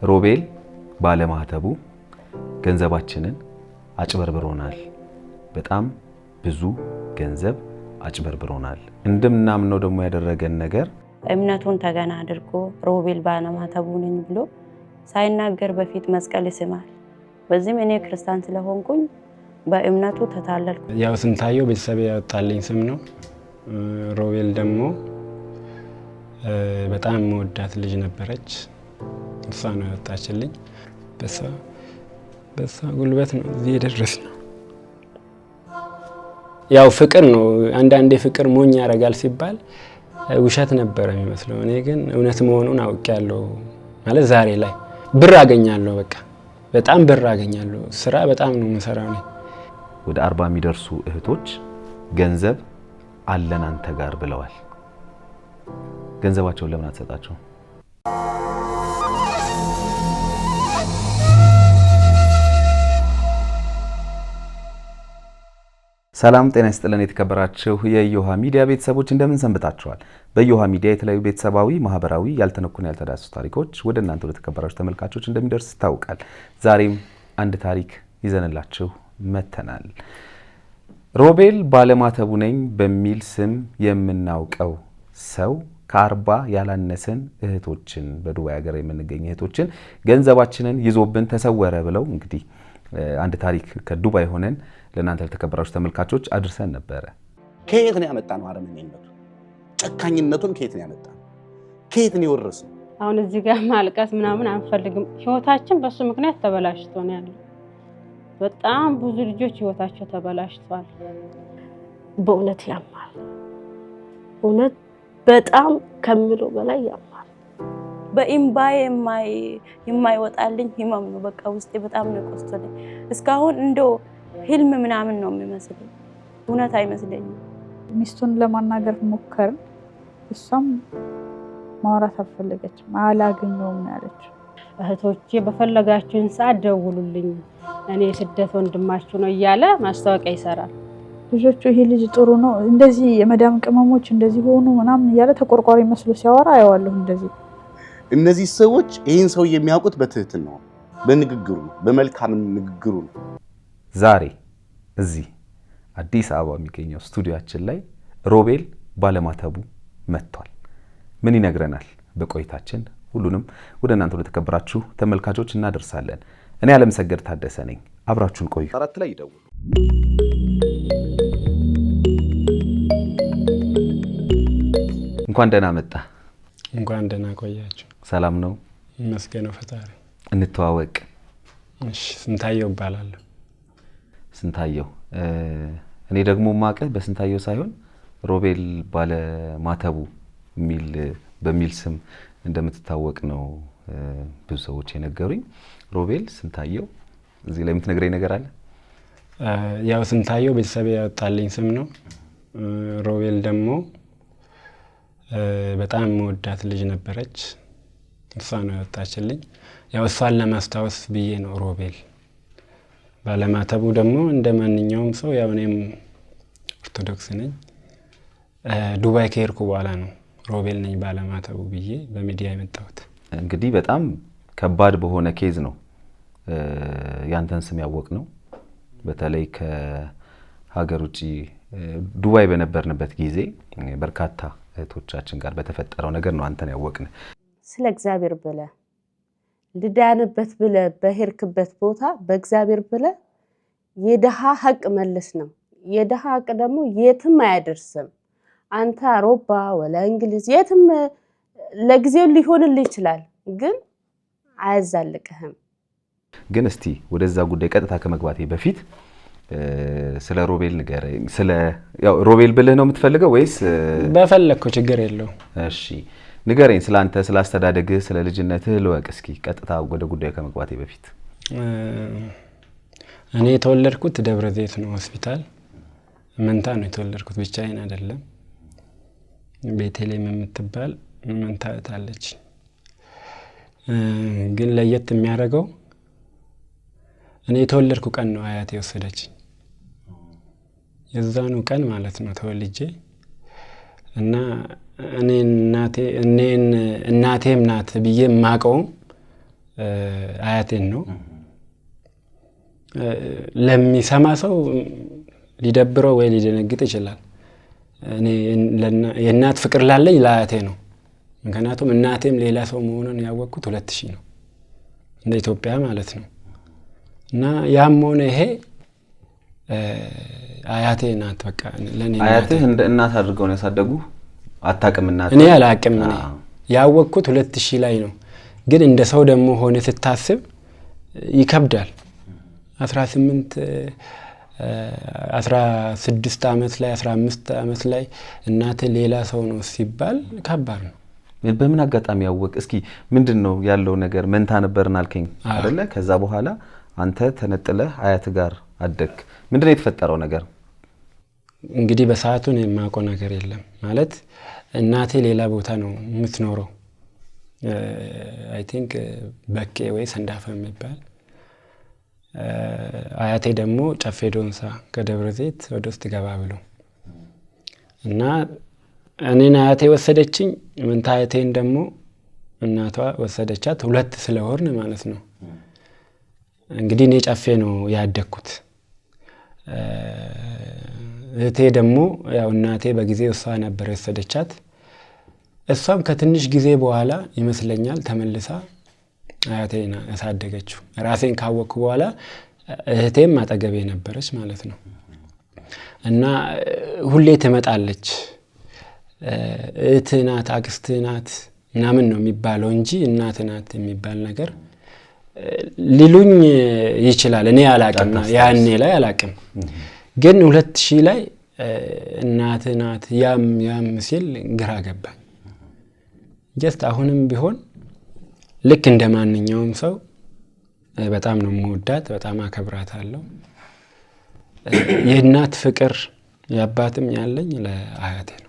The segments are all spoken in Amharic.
ሮቤል ባለማህተቡ ገንዘባችንን አጭበርብሮናል። በጣም ብዙ ገንዘብ አጭበርብሮናል። እንደምናምነው ደግሞ ያደረገን ነገር እምነቱን ተገና አድርጎ ሮቤል ባለማህተቡ ነኝ ብሎ ሳይናገር በፊት መስቀል ይስማል። በዚህም እኔ ክርስቲያን ስለሆንኩኝ በእምነቱ ተታለልኩ። ያው ስንታየው ቤተሰብ ያወጣልኝ ስም ነው። ሮቤል ደግሞ በጣም ወዳት ልጅ ነበረች። እሷ ነው ያወጣችልኝ። በሷ ጉልበት ነው እዚህ የደረስነው። ያው ፍቅር ነው። አንዳንዴ ፍቅር ሞኝ ያረጋል ሲባል ውሸት ነበር የሚመስለው። እኔ ግን እውነት መሆኑን አውቄያለሁ። ማለት ዛሬ ላይ ብር አገኛለሁ። በቃ በጣም ብር አገኛለሁ። ስራ በጣም ነው የምሰራው። ወደ 40 የሚደርሱ እህቶች ገንዘብ አለን አንተ ጋር ብለዋል። ገንዘባቸውን ለምን አትሰጣቸው? ሰላም ጤና ይስጥልን። የተከበራችሁ የዮሃ ሚዲያ ቤተሰቦች እንደምን ሰንብታችኋል? በዮሃ ሚዲያ የተለያዩ ቤተሰባዊ፣ ማህበራዊ ያልተነኩና ያልተዳሰሱ ታሪኮች ወደ እናንተ ወደ ተከበራችሁ ተመልካቾች እንደሚደርስ ይታወቃል። ዛሬም አንድ ታሪክ ይዘንላችሁ መተናል። ሮቤል ባለማህተቡ ነኝ በሚል ስም የምናውቀው ሰው ከ40 ያላነሰን እህቶችን በዱባይ ሀገር የምንገኝ እህቶችን ገንዘባችንን ይዞብን ተሰወረ ብለው እንግዲህ አንድ ታሪክ ከዱባይ ሆነን ለእናንተ ለተከበራችሁ ተመልካቾች አድርሰን ነበረ። ከየት ነው ያመጣነው? አረመኔነቱ፣ ጨካኝነቱን ከየት ነው ያመጣነው? ከየት ነው የወረስነው? አሁን እዚህ ጋር ማልቀስ ምናምን አንፈልግም። ህይወታችን በሱ ምክንያት ተበላሽቶ ነው ያለው። በጣም ብዙ ልጆች ህይወታቸው ተበላሽቷል። በእውነት ያማል። እውነት በጣም ከምለው በላይ ያማል። በእምባዬ የማይወጣልኝ ህመም ነው። በቃ ውስጤ በጣም ነው ቆስቶልኝ። እስካሁን እንደው ህልም ምናምን ነው የሚመስለኝ፣ እውነት አይመስለኝም። ሚስቱን ለማናገር ሞከርን። እሷም ማውራት አልፈለገችም። አላገኘውም ነው ያለችው። እህቶቼ በፈለጋችሁን ሰዓት ደውሉልኝ፣ እኔ ስደት ወንድማችሁ ነው እያለ ማስታወቂያ ይሰራል። ልጆቹ ይሄ ልጅ ጥሩ ነው እንደዚህ የመዳም ቅመሞች እንደዚህ ሆኑ ምናምን እያለ ተቆርቋሪ መስሎ ሲያወራ አየዋለሁ። እንደዚህ እነዚህ ሰዎች ይህን ሰው የሚያውቁት በትህትና ነው፣ በንግግሩ ነው፣ በመልካም ንግግሩ ነው። ዛሬ እዚህ አዲስ አበባ የሚገኘው ስቱዲዮአችን ላይ ሮቤል ባለማህተቡ መጥቷል። ምን ይነግረናል? በቆይታችን ሁሉንም ወደ እናንተ ወደ ተከበራችሁ ተመልካቾች እናደርሳለን። እኔ አለምሰገድ ታደሰ ነኝ። አብራችሁን ቆዩ። 4 ላይ ይደውሉ። እንኳን ደህና መጣ። እንኳን ደህና ቆያችሁ። ሰላም ነው? ይመስገነው ፈጣሪ። እንተዋወቅ። እሺ፣ ስንታየው እባላለሁ። ስንታየው እኔ ደግሞ ማቀህ በስንታየው ሳይሆን ሮቤል ባለማህተቡ በሚል ስም እንደምትታወቅ ነው ብዙ ሰዎች የነገሩኝ። ሮቤል ስንታየው እዚህ ላይ የምትነግረኝ ነገር አለ? ያው ስንታየው ቤተሰብ ያወጣልኝ ስም ነው። ሮቤል ደግሞ በጣም ወዳት ልጅ ነበረች። እሷ ነው ያወጣችልኝ። ያው እሷን ለማስታወስ ብዬ ነው ሮቤል። ባለማህተቡ ደግሞ እንደማንኛውም ሰው ያው እኔም ኦርቶዶክስ ነኝ። ዱባይ ከሄድኩ በኋላ ነው ሮቤል ነኝ ባለማህተቡ ብዬ በሚዲያ የመጣሁት። እንግዲህ በጣም ከባድ በሆነ ኬዝ ነው ያንተን ስም ያወቅ ነው። በተለይ ከሀገር ውጪ ዱባይ በነበርንበት ጊዜ በርካታ እህቶቻችን ጋር በተፈጠረው ነገር ነው አንተን ያወቅን። ስለ እግዚአብሔር ብለ ልዳንበት ብለ በሄርክበት ቦታ በእግዚአብሔር ብለ የደሃ ሀቅ መልስ ነው። የደሃ ሀቅ ደግሞ የትም አያደርስም። አንተ አውሮፓ ወላ እንግሊዝ የትም ለጊዜው ሊሆንልህ ይችላል፣ ግን አያዛልቅህም። ግን እስቲ ወደዛ ጉዳይ ቀጥታ ከመግባቴ በፊት ስለ ሮቤል ንገረኝ። ያው ሮቤል ብለህ ነው የምትፈልገው ወይስ በፈለግከው? ችግር የለው። እሺ ንገረኝ፣ ስላንተ፣ ስለ አስተዳደግህ፣ ስለ ልጅነትህ ልወቅ እስኪ ቀጥታ ወደ ጉዳዩ ከመግባቴ በፊት። እኔ የተወለድኩት ደብረ ዘይት ነው ሆስፒታል። መንታ ነው የተወለድኩት፣ ብቻዬን አይደለም። ቤተልሔም የምትባል መንታ አለች። ግን ለየት የሚያደርገው እኔ የተወለድኩ ቀን ነው አያቴ ወሰደችኝ። የዛኑ ቀን ማለት ነው ተወልጄ እና እናቴም ናት ብዬ ማቀው አያቴን ነው። ለሚሰማ ሰው ሊደብረው ወይ ሊደነግጥ ይችላል። እኔ የእናት ፍቅር ላለኝ ለአያቴ ነው። ምክንያቱም እናቴም ሌላ ሰው መሆኑን ያወቅኩት 2000 ነው እንደ ኢትዮጵያ ማለት ነው። እና ያም ሆነ ይሄ አያቴ ናት። በቃ ለኔ አያትህ እንደ እናት አድርገው ነው ያሳደጉ? አታውቅም እናት? እኔ አላውቅም። እኔ ያወቅኩት 2000 ላይ ነው። ግን እንደ ሰው ደግሞ ሆነ ስታስብ ይከብዳል። 16 ዓመት ላይ 15 ዓመት ላይ እናት ሌላ ሰው ነው ሲባል ከባድ ነው። በምን አጋጣሚ ያወቅ? እስኪ ምንድነው ያለው ነገር? መንታ ነበርን አልከኝ አይደለ? ከዛ በኋላ አንተ ተነጥለህ አያት ጋር አደግ። ምንድነው የተፈጠረው ነገር? እንግዲህ በሰዓቱ ነው የማውቀው ነገር የለም ማለት እናቴ ሌላ ቦታ ነው የምትኖረው። አይ ቲንክ በቄ ወይ ሰንዳፋ የሚባል አያቴ ደግሞ ጨፌ ዶንሳ ከደብረ ዘይት ወደ ውስጥ ገባ ብሎ እና እኔን አያቴ ወሰደችኝ። መንታ አያቴን ደግሞ እናቷ ወሰደቻት። ሁለት ስለሆርን ማለት ነው። እንግዲህ እኔ ጨፌ ነው ያደግኩት። እህቴ ደግሞ ያው እናቴ በጊዜው እሷ ነበር ወሰደቻት። እሷም ከትንሽ ጊዜ በኋላ ይመስለኛል ተመልሳ አያቴን ያሳደገችው። ራሴን ካወቅኩ በኋላ እህቴም አጠገቤ ነበረች ማለት ነው። እና ሁሌ ትመጣለች። እህት ናት፣ አክስት ናት ምናምን ነው የሚባለው እንጂ እናት ናት የሚባል ነገር ሊሉኝ ይችላል። እኔ አላቅም፣ ያኔ ላይ አላቅም። ግን 2000 ላይ እናት ናት ያም ሲል ግራ ገባኝ። ጀስት አሁንም ቢሆን ልክ እንደ ማንኛውም ሰው በጣም ነው የምወዳት፣ በጣም አከብራታለሁ። የእናት ፍቅር የአባትም ያለኝ ለአያቴ ነው።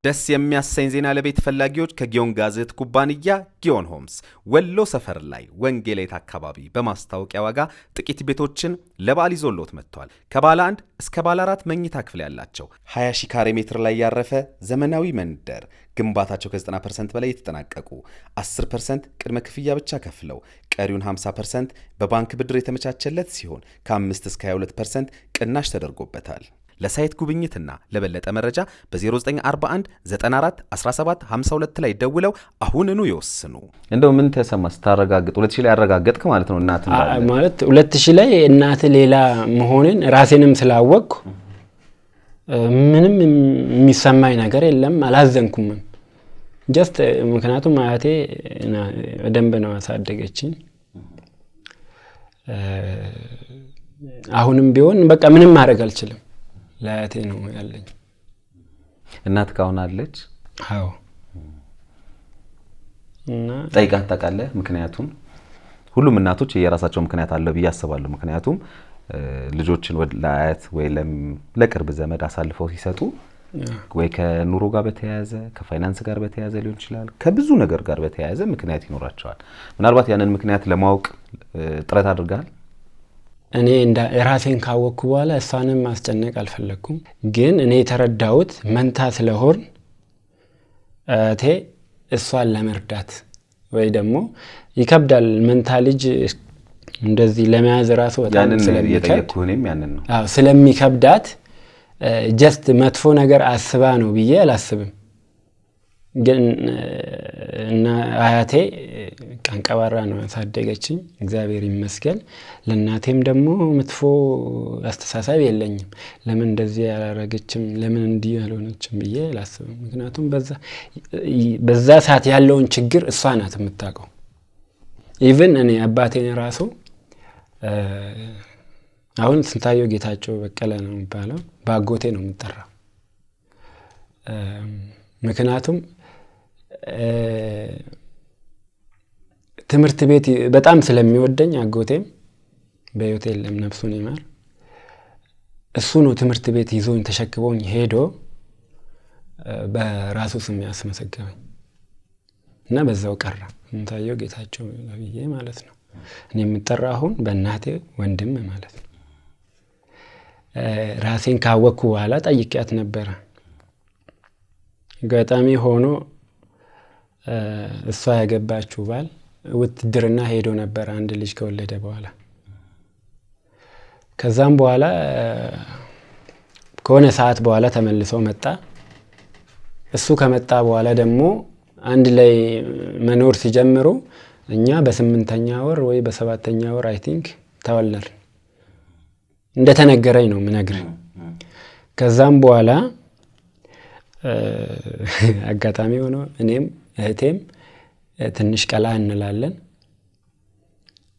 ደስ የሚያሰኝ ዜና ለቤት ፈላጊዎች ከጊዮን ጋዜት ኩባንያ ጊዮን ሆምስ ወሎ ሰፈር ላይ ወንጌላይት አካባቢ በማስታወቂያ ዋጋ ጥቂት ቤቶችን ለበዓል ይዞሎት መጥቷል። ከባለ 1 እስከ ባለ 4 መኝታ ክፍል ያላቸው 20 ሺህ ካሬ ሜትር ላይ ያረፈ ዘመናዊ መንደር ግንባታቸው ከ90% በላይ የተጠናቀቁ 10% ቅድመ ክፍያ ብቻ ከፍለው ቀሪውን 50% በባንክ ብድር የተመቻቸለት ሲሆን ከ5 እስከ 22% ቅናሽ ተደርጎበታል። ለሳይት ጉብኝትና ለበለጠ መረጃ በ0941 94 17 52 ላይ ደውለው አሁንኑ ይወስኑ። እንደው ምን ተሰማ ስታረጋግጥ? 2000 ላይ ያረጋገጥክ ማለት ነው እናት ማለት 2000 ላይ እናት ሌላ መሆንን ራሴንም ስላወቅኩ ምንም የሚሰማኝ ነገር የለም። አላዘንኩም ጀስት ምክንያቱም አያቴ በደንብ ነው ያሳደገችኝ። አሁንም ቢሆን በቃ ምንም ማድረግ አልችልም። ለአያቴ ነው ያለኝ። እናት ካሁን አለች? አዎ። እና ጠይቃት ታውቃለህ? ምክንያቱም ሁሉም እናቶች የራሳቸው ምክንያት አለው ብዬ አስባለሁ። ምክንያቱም ልጆችን ለአያት ወይ ለቅርብ ዘመድ አሳልፈው ሲሰጡ ወይ ከኑሮ ጋር በተያያዘ ከፋይናንስ ጋር በተያያዘ ሊሆን ይችላል፣ ከብዙ ነገር ጋር በተያያዘ ምክንያት ይኖራቸዋል። ምናልባት ያንን ምክንያት ለማወቅ ጥረት አድርጋል? እኔ ራሴን ካወቅኩ በኋላ እሷንም ማስጨነቅ አልፈለኩም። ግን እኔ የተረዳሁት መንታ ስለሆን እቴ እሷን ለመርዳት ወይ ደግሞ ይከብዳል። መንታ ልጅ እንደዚህ ለመያዝ ራሱ በጣም ስለሚከብዳት ጀስት መጥፎ ነገር አስባ ነው ብዬ አላስብም። ግን እና አያቴ ቀንቀባራ ነው ያሳደገችኝ፣ እግዚአብሔር ይመስገን። ለእናቴም ደግሞ መጥፎ አስተሳሰብ የለኝም። ለምን እንደዚህ ያላረገችም ለምን እንዲህ ያልሆነችም ብዬ አላስብም። ምክንያቱም በዛ ሰዓት ያለውን ችግር እሷ ናት የምታውቀው። ኢቭን እኔ አባቴን ራሱ አሁን ስንታየው ጌታቸው በቀለ ነው የሚባለው፣ በአጎቴ ነው የምጠራው። ምክንያቱም ትምህርት ቤት በጣም ስለሚወደኝ አጎቴም በህይወት የለም ነፍሱን ይማር፣ እሱ ነው ትምህርት ቤት ይዞኝ ተሸክቦኝ ሄዶ በራሱ ስም ያስመሰገበኝ እና በዛው ቀረ ስንታየው ጌታቸው ብዬ ማለት ነው። እኔ የምጠራው አሁን በእናቴ ወንድም ማለት ነው። ራሴን ካወቅኩ በኋላ ጠይቄያት ነበረ። ገጣሚ ሆኖ እሷ ያገባችው ባል ውትድርና ሄዶ ነበር አንድ ልጅ ከወለደ በኋላ። ከዛም በኋላ ከሆነ ሰዓት በኋላ ተመልሶ መጣ። እሱ ከመጣ በኋላ ደግሞ አንድ ላይ መኖር ሲጀምሩ እኛ በ8ኛ ወር ወይ በ7ኛ ወር አይ ቲንክ ተወለድን። እንደተነገረኝ ነው ምነግር። ከዛም በኋላ አጋጣሚ ሆኖ እኔም እህቴም ትንሽ ቀላ እንላለን።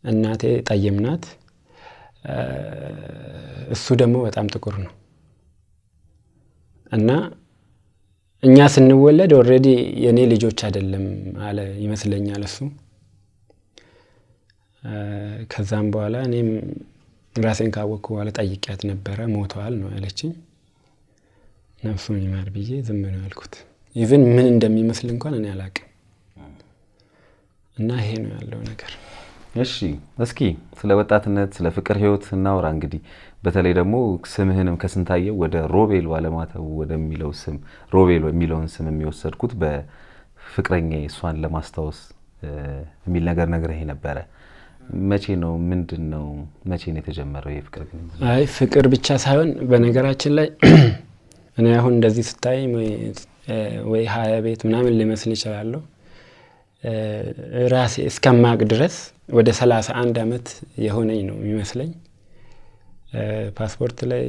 እናቴ ጠይም ናት፣ እሱ ደግሞ በጣም ጥቁር ነው። እና እኛ ስንወለድ ኦልሬዲ የኔ ልጆች አይደለም አለ ይመስለኛል እሱ። ከዛም በኋላ እኔም ራሴን ካወቅኩ በኋላ ጠይቂያት ነበረ። ሞተዋል ነው ያለችኝ። ነፍሱን ይማር ብዬ ዝም ነው ያልኩት። ኢቭን ምን እንደሚመስል እንኳን እኔ አላቅም። እና ይሄ ነው ያለው ነገር። እሺ እስኪ ስለ ወጣትነት ስለ ፍቅር ህይወት እናውራ። እንግዲህ በተለይ ደግሞ ስምህንም ከስንታየው ወደ ሮቤል ባለማተቡ ወደሚለው ስም ሮቤል የሚለውን ስም የሚወሰድኩት በፍቅረኛ እሷን ለማስታወስ የሚል ነገር ነግረህ ነበረ። መቼ ነው ምንድነው መቼ ነው የተጀመረው ይሄ ፍቅር ግን? አይ ፍቅር ብቻ ሳይሆን በነገራችን ላይ እኔ አሁን እንደዚህ ስታይ ወይ 20 ቤት ምናምን ሊመስል ይችላል። ራሴ እስከማቅ ድረስ ወደ 31 አመት የሆነኝ ነው የሚመስለኝ። ፓስፖርት ላይ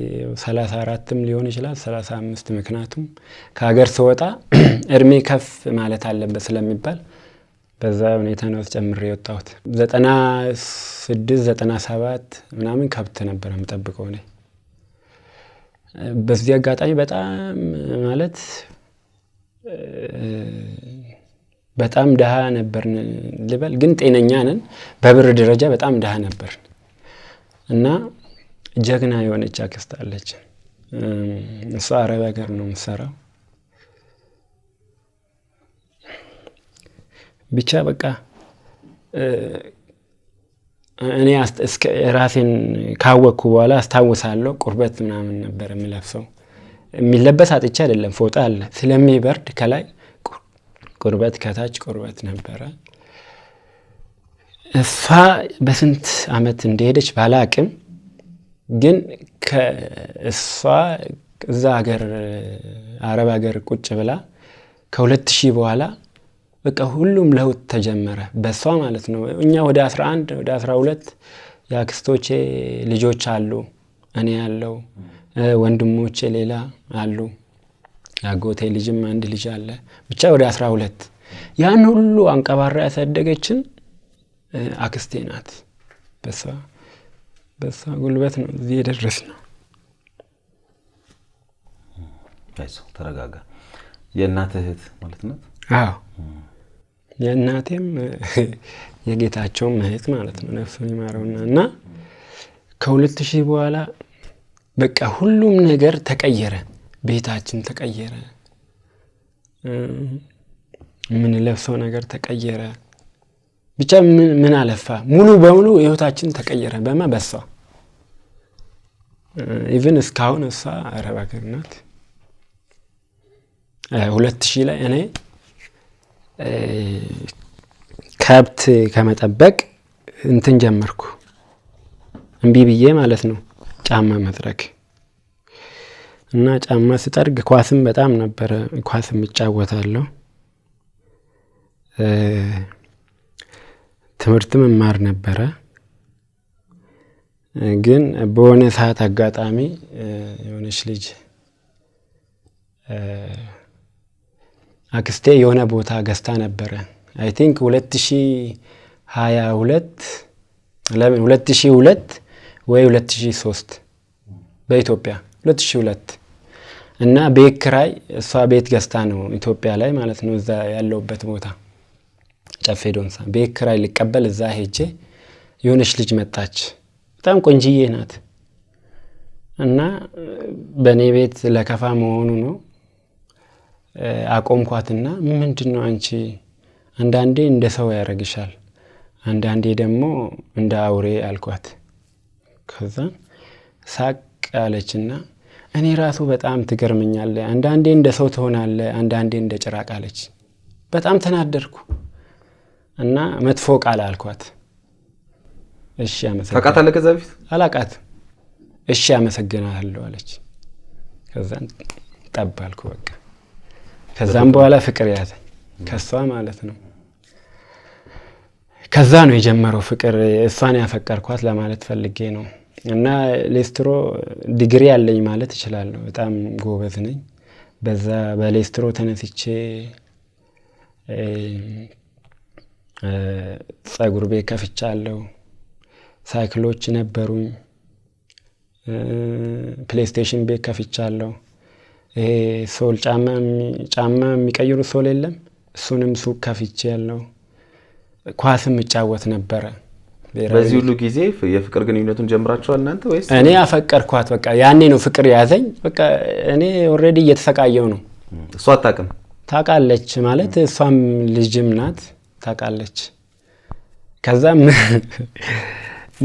34ም ሊሆን ይችላል 35። ምክንያቱም ከሀገር ስወጣ እድሜ ከፍ ማለት አለበት ስለሚባል በዛ ሁኔታ ነው ጨምሬ የወጣሁት። 96 97 ምናምን ከብት ነበር የምጠብቀው እኔ። በዚህ አጋጣሚ በጣም ማለት በጣም ደሃ ነበር ልበል፣ ግን ጤነኛ ነን። በብር ደረጃ በጣም ደሃ ነበር እና ጀግና የሆነች አክስት አለች። እሷ አረብ ሀገር ነው የምትሰራው። ብቻ በቃ እኔ እስከ ራሴን ካወቅኩ በኋላ አስታውሳለሁ። ቁርበት ምናምን ነበር የምለብሰው። የሚለበስ አጥቼ አይደለም፣ ፎጣ አለ ስለሚበርድ ከላይ ቁርበት ከታች ቁርበት ነበረ። እሷ በስንት አመት እንደሄደች ባላቅም ግን ከእሷ እዛ ሀገር አረብ ሀገር ቁጭ ብላ ከ2000 በኋላ በቃ ሁሉም ለውጥ ተጀመረ በሷ ማለት ነው። እኛ ወደ 11 ወደ 12 ያክስቶቼ ልጆች አሉ፣ እኔ ያለው ወንድሞቼ ሌላ አሉ፣ አጎቴ ልጅም አንድ ልጅ አለ። ብቻ ወደ 12 ያን ሁሉ አንቀባራ ያሳደገችን አክስቴ ናት። በሷ ጉልበት ነው እዚህ የደረስነው። አይዞህ ተረጋጋ። የእናትህ እህት ማለት ናት? አዎ የእናቴም የጌታቸውም እህት ማለት ነው። ነፍሱን ይማረውና እና ከ2000 በኋላ በቃ ሁሉም ነገር ተቀየረ። ቤታችን ተቀየረ፣ ምን ለብሰው ነገር ተቀየረ። ብቻ ምን አለፋ ሙሉ በሙሉ ህይወታችን ተቀየረ በሷ። ኢቭን እስካሁን እሷ አረብ ሀገር ናት። 2000 ላይ እኔ ከብት ከመጠበቅ እንትን ጀመርኩ፣ እምቢ ብዬ ማለት ነው ጫማ መጥረግ። እና ጫማ ስጠርግ ኳስም በጣም ነበረ ኳስም እጫወታለሁ። ትምህርትም እማር ነበረ። ግን በሆነ ሰዓት አጋጣሚ የሆነች ልጅ አክስቴ የሆነ ቦታ ገዝታ ነበረ። አይ ቲንክ 2022 ለምን 2002 ወይ 2003 በኢትዮጵያ 2002 እና ቤት ኪራይ እሷ ቤት ገዝታ ነው ኢትዮጵያ ላይ ማለት ነው። እዛ ያለውበት ቦታ ጨፌ ዶንሳ ቤት ኪራይ ሊቀበል እዛ ሄጄ የሆነች ልጅ መጣች። በጣም ቆንጂዬ ናት። እና በኔ ቤት ለከፋ መሆኑ ነው አቆምኳትና ምንድነው አንቺ አንዳንዴ እንደ ሰው ያረግሻል፣ አንዳንዴ ደግሞ እንደ አውሬ አልኳት። ከዛ ሳቅ አለችና እኔ ራሱ በጣም ትገርመኛለህ፣ አንዳንዴ እንደ ሰው ትሆናለህ፣ አንዳንዴ እንደ ጭራቅ አለች። በጣም ተናደርኩ። እና መጥፎ ቃል አልኳት። እሺ አመሰግናለሁ። ታውቃታለህ ከዛ በፊት? አላውቃትም። እሺ አመሰግናለሁ አለች። ከዛን ጠባልኩ በቃ። ከዛም በኋላ ፍቅር ያዘኝ ከሷ ማለት ነው። ከዛ ነው የጀመረው ፍቅር። እሷን ያፈቀርኳት ለማለት ፈልጌ ነው። እና ሌስትሮ ዲግሪ ያለኝ ማለት እችላለሁ። በጣም ጎበዝ ነኝ። በዛ በሌስትሮ ተነስቼ ጸጉር ቤት ከፍቻለሁ። ሳይክሎች ነበሩኝ። ፕሌይስቴሽን ቤት ከፍቻለሁ። ይሄ ሶል ጫማ የሚቀይሩ ሶል የለም፣ እሱንም ሱቅ ከፍቻለሁ። ኳስም እጫወት ነበረ። በዚህ ሁሉ ጊዜ የፍቅር ግንኙነቱን ጀምራችኋል እናንተ ወይስ? እኔ አፈቀርኳት በቃ። ያኔ ነው ፍቅር ያዘኝ በቃ። እኔ ኦልሬዲ እየተሰቃየው ነው። እሷ አታውቅም? ታውቃለች ማለት እሷም ልጅም ናት ታውቃለች። ከዛ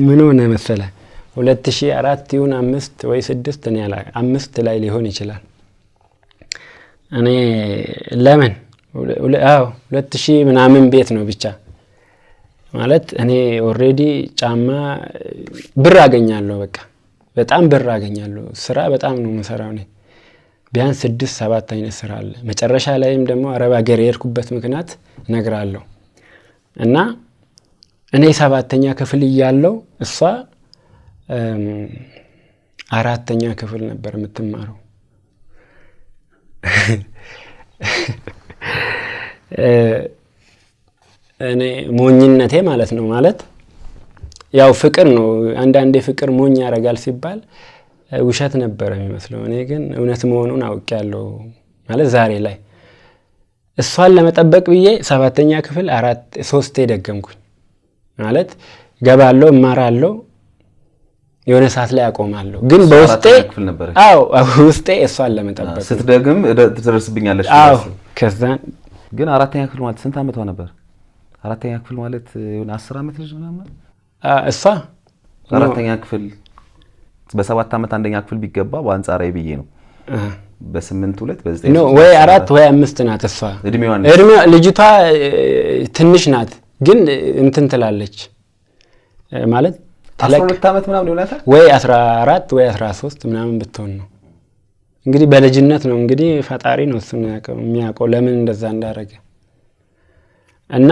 ምን ሆነ መሰለ 2004 ይሁን 5 ወይ 6 እኔ 5 ላይ ሊሆን ይችላል። እኔ ለምን 2000 ምናምን ቤት ነው ብቻ ማለት እኔ ኦልሬዲ ጫማ ብር አገኛለሁ በቃ። በጣም ብር አገኛለሁ። ስራ በጣም ነው የምሰራው እኔ። ቢያንስ 6-7 አይነት ስራ አለ። መጨረሻ ላይም ደግሞ አረብ ሀገር የሄድኩበት ምክንያት እነግራለሁ። እና እኔ 7ኛ ክፍል እያለሁ እሷ 4ኛ ክፍል ነበር የምትማረው። እኔ ሞኝነቴ ማለት ነው ማለት ያው ፍቅር ነው። አንዳንዴ ፍቅር ሞኝ ያደርጋል ሲባል ውሸት ነበር የሚመስለው። እኔ ግን እውነት መሆኑን አውቄያለሁ ማለት ዛሬ ላይ። እሷን ለመጠበቅ ብዬ 7ኛ ክፍል 3 ደገምኩኝ ማለት ገባለሁ፣ እማራለሁ፣ የሆነ ሰዓት ላይ አቆማለሁ። ግን በውስጤ ውስጤ እሷን ለመጠበቅ ስትደግም ትደርስብኛለሽ። ከዛን ግን 4ኛ ክፍል ማለት ስንት ዓመቷ ነበር? 4ኛ ክፍል ማለት የሆነ 10 ዓመት ልጅ ምናምን። እሷ 4ኛ ክፍል በ7 ዓመት 1ኛ ክፍል ቢገባ በአንጻራዊ ብዬ ነው። በ8 2 በ9 ወይ 4 ወይ 5 ናት እሷ። እድሜዋ ልጅቷ ትንሽ ናት ግን እንትን ትላለች ማለት 12 ዓመት ምናምን ይሆናታል ወይ 14 ወይ 13 ምናምን ብትሆን ነው። እንግዲህ በልጅነት ነው እንግዲህ ፈጣሪ ነው እሱ የሚያውቀው ለምን እንደዛ እንዳደረገ። እና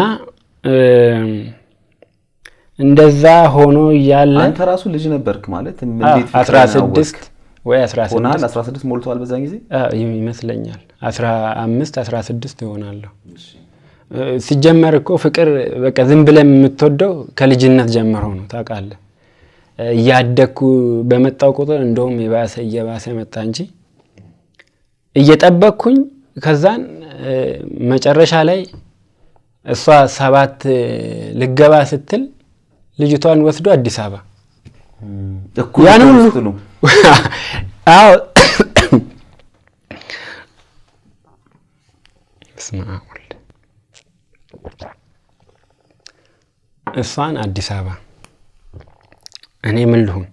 እንደዛ ሆኖ እያለ አንተ ራሱ ልጅ ነበርክ ማለት እንዴት 16 ወይ 16 ሞልቷል በዛን ጊዜ ይመስለኛል። 15 16 ይሆናል። ሲጀመር እኮ ፍቅር በቃ ዝም ብለን የምትወደው ከልጅነት ጀምሮ ነው ታውቃለህ። እያደኩ በመጣው ቁጥር እንደውም እየባሰ መጣ እንጂ እየጠበቅኩኝ ከዛን መጨረሻ ላይ እሷ 7 ልገባ ስትል ልጅቷን ወስዶ አዲስ አበባ ያን ሁሉ አዎ እሷን አዲስ አበባ እኔ ምን ልሁን?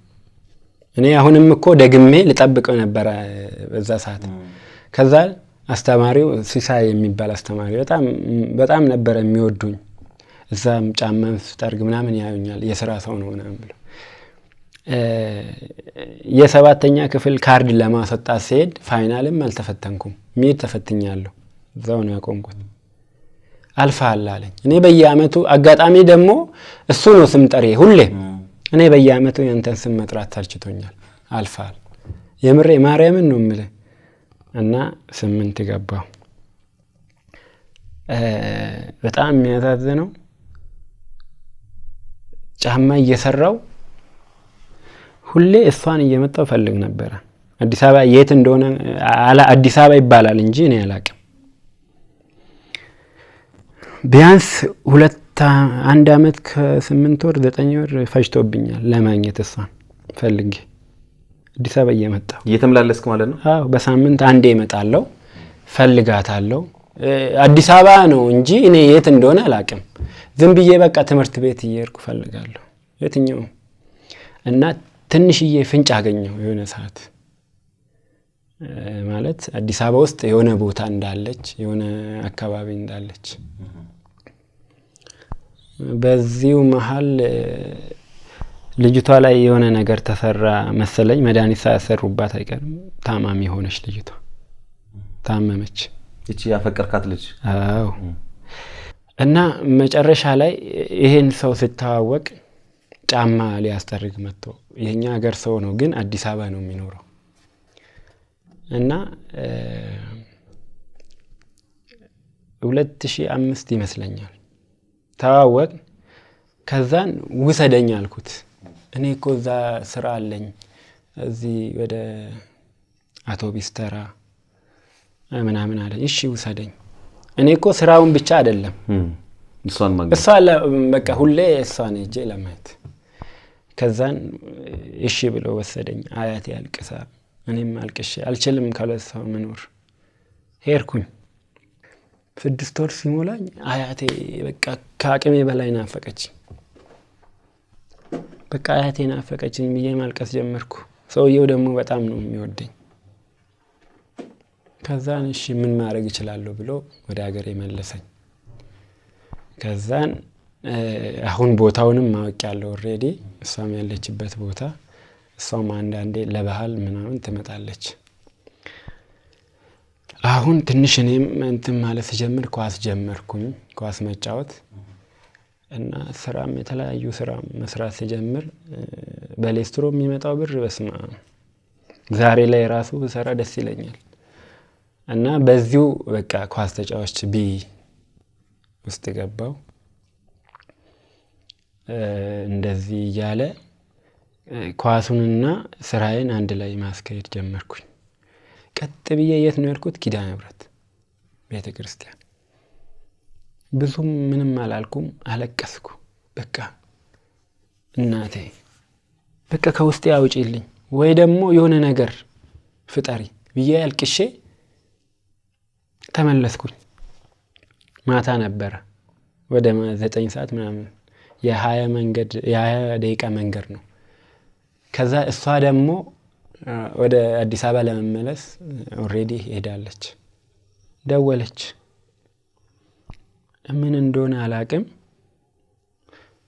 እኔ አሁንም እኮ ደግሜ ልጠብቀው ነበር በዛ ሰዓት። ከዛ አስተማሪው ሲሳይ የሚባል አስተማሪ በጣም ነበር የሚወዱኝ። እዛም ጫማን ስጠርግ ምናምን ያዩኛል የሥራ ሰው ነው ምናምን ብለው የ7ኛ ክፍል ካርድ ለማስወጣት ሲሄድ ፋይናልም አልተፈተንኩም። ሚድ ተፈትኛለሁ። እዛው ነው ያቆምኩት። አልፋል አለኝ። እኔ በየአመቱ አጋጣሚ ደግሞ እሱ ነው ስም ጠሪ ሁሌ። እኔ በየአመቱ ያንተን ስም መጥራት ታልችቶኛል። አልፋል የምሬ ማርያምን ነው የምልህ። እና 8 ገባሁ። በጣም የሚያሳዝነው ጫማ እየሰራው ሁሌ እሷን እየመጣው ፈልግ ነበር። አዲስ አበባ የት እንደሆነ አዲስ አበባ ይባላል እንጂ እኔ አላውቅም። ቢያንስ 1 አመት ከ8 ወር 9 ወር ፈጅቶብኛል ለማግኘት እሷን ፈልጌ አዲስ አበባ እየመጣው እየተመላለስክ ማለት ነው? አዎ በሳምንት አንዴ እመጣለሁ፣ ፈልጋታለሁ። አዲስ አበባ ነው እንጂ እኔ የት እንደሆነ አላውቅም። ዝም ብዬ በቃ ትምህርት ቤት እየሄድኩ ፈልጋለሁ የትኛው እና ትንሽዬ ፍንጭ አገኘው የሆነ ሰዓት ማለት አዲስ አበባ ውስጥ የሆነ ቦታ እንዳለች የሆነ አካባቢ እንዳለች በዚሁ መሀል ልጅቷ ላይ የሆነ ነገር ተሰራ መሰለኝ። መድኃኒት ሳያሰሩባት አይቀርም ታማሚ ሆነች ልጅቷ፣ ታመመች። እቺ ያፈቀርካት ልጅ? አዎ። እና መጨረሻ ላይ ይሄን ሰው ስታዋወቅ ጫማ ሊያስጠርግ መጥቶ የኛ ሀገር ሰው ነው ግን አዲስ አበባ ነው የሚኖረው እና 2005 ይመስለኛል ተዋወቅ። ከዛን ውሰደኝ አልኩት። እኔ እኮ እዛ ስራ አለኝ እዚህ ወደ አውቶቢስ ተራ ምናምን አለ። እሺ ውሰደኝ። እኔ እኮ ስራውን ብቻ አይደለም እሷን እሷ በቃ ሁሌ እሷን ሄጄ ለማየት። ከዛን እሺ ብሎ ወሰደኝ። አያቴ አልቅሳ እኔም አልቅሼ አልችልም ካለ ሰው መኖር ሄድኩኝ። 6 ወር ሲሞላኝ አያቴ በቃ ከአቅሜ በላይ ናፈቀችኝ። በቃ አያቴ ናፈቀችኝ ብዬ ማልቀስ ጀመርኩ። ሰውየው ደግሞ በጣም ነው የሚወደኝ። ከዛን እሺ ምን ማድረግ እችላለሁ ብሎ ወደ ሀገር የመለሰኝ። ከዛን አሁን ቦታውንም ማወቅ ያለው ኦሬዲ እሷም ያለችበት ቦታ። እሷም አንዳንዴ ለባህል ምናምን ትመጣለች። አሁን ትንሽ እኔም እንትን ማለት ጀምር ኳስ ጀመርኩኝ፣ ኳስ መጫወት እና ስራም የተለያዩ ስራ መስራት ሲጀምር በሌስትሮ የሚመጣው ብር በስማ ዛሬ ላይ ራሱ ሰራ ደስ ይለኛል። እና በዚሁ በቃ ኳስ ተጫዋች ቢ ውስጥ ገባው። እንደዚህ እያለ ኳሱንና ስራዬን አንድ ላይ ማስካሄድ ጀመርኩኝ። ቀጥ ብዬ የት ነው ያልኩት? ኪዳነ ምሕረት ቤተ ክርስቲያን። ብዙም ምንም አላልኩም፣ አለቀስኩ። በቃ እናቴ በቃ ከውስጤ አውጪልኝ ወይ ደግሞ የሆነ ነገር ፍጠሪ ብዬ አልቅሼ ተመለስኩኝ። ማታ ነበረ ወደ 9 ሰዓት ምናምን የ20 ደቂቃ መንገድ ነው። ከዛ እሷ ደግሞ ወደ አዲስ አበባ ለመመለስ ኦሬዲ ሄዳለች። ደወለች። ምን እንደሆነ አላቅም፣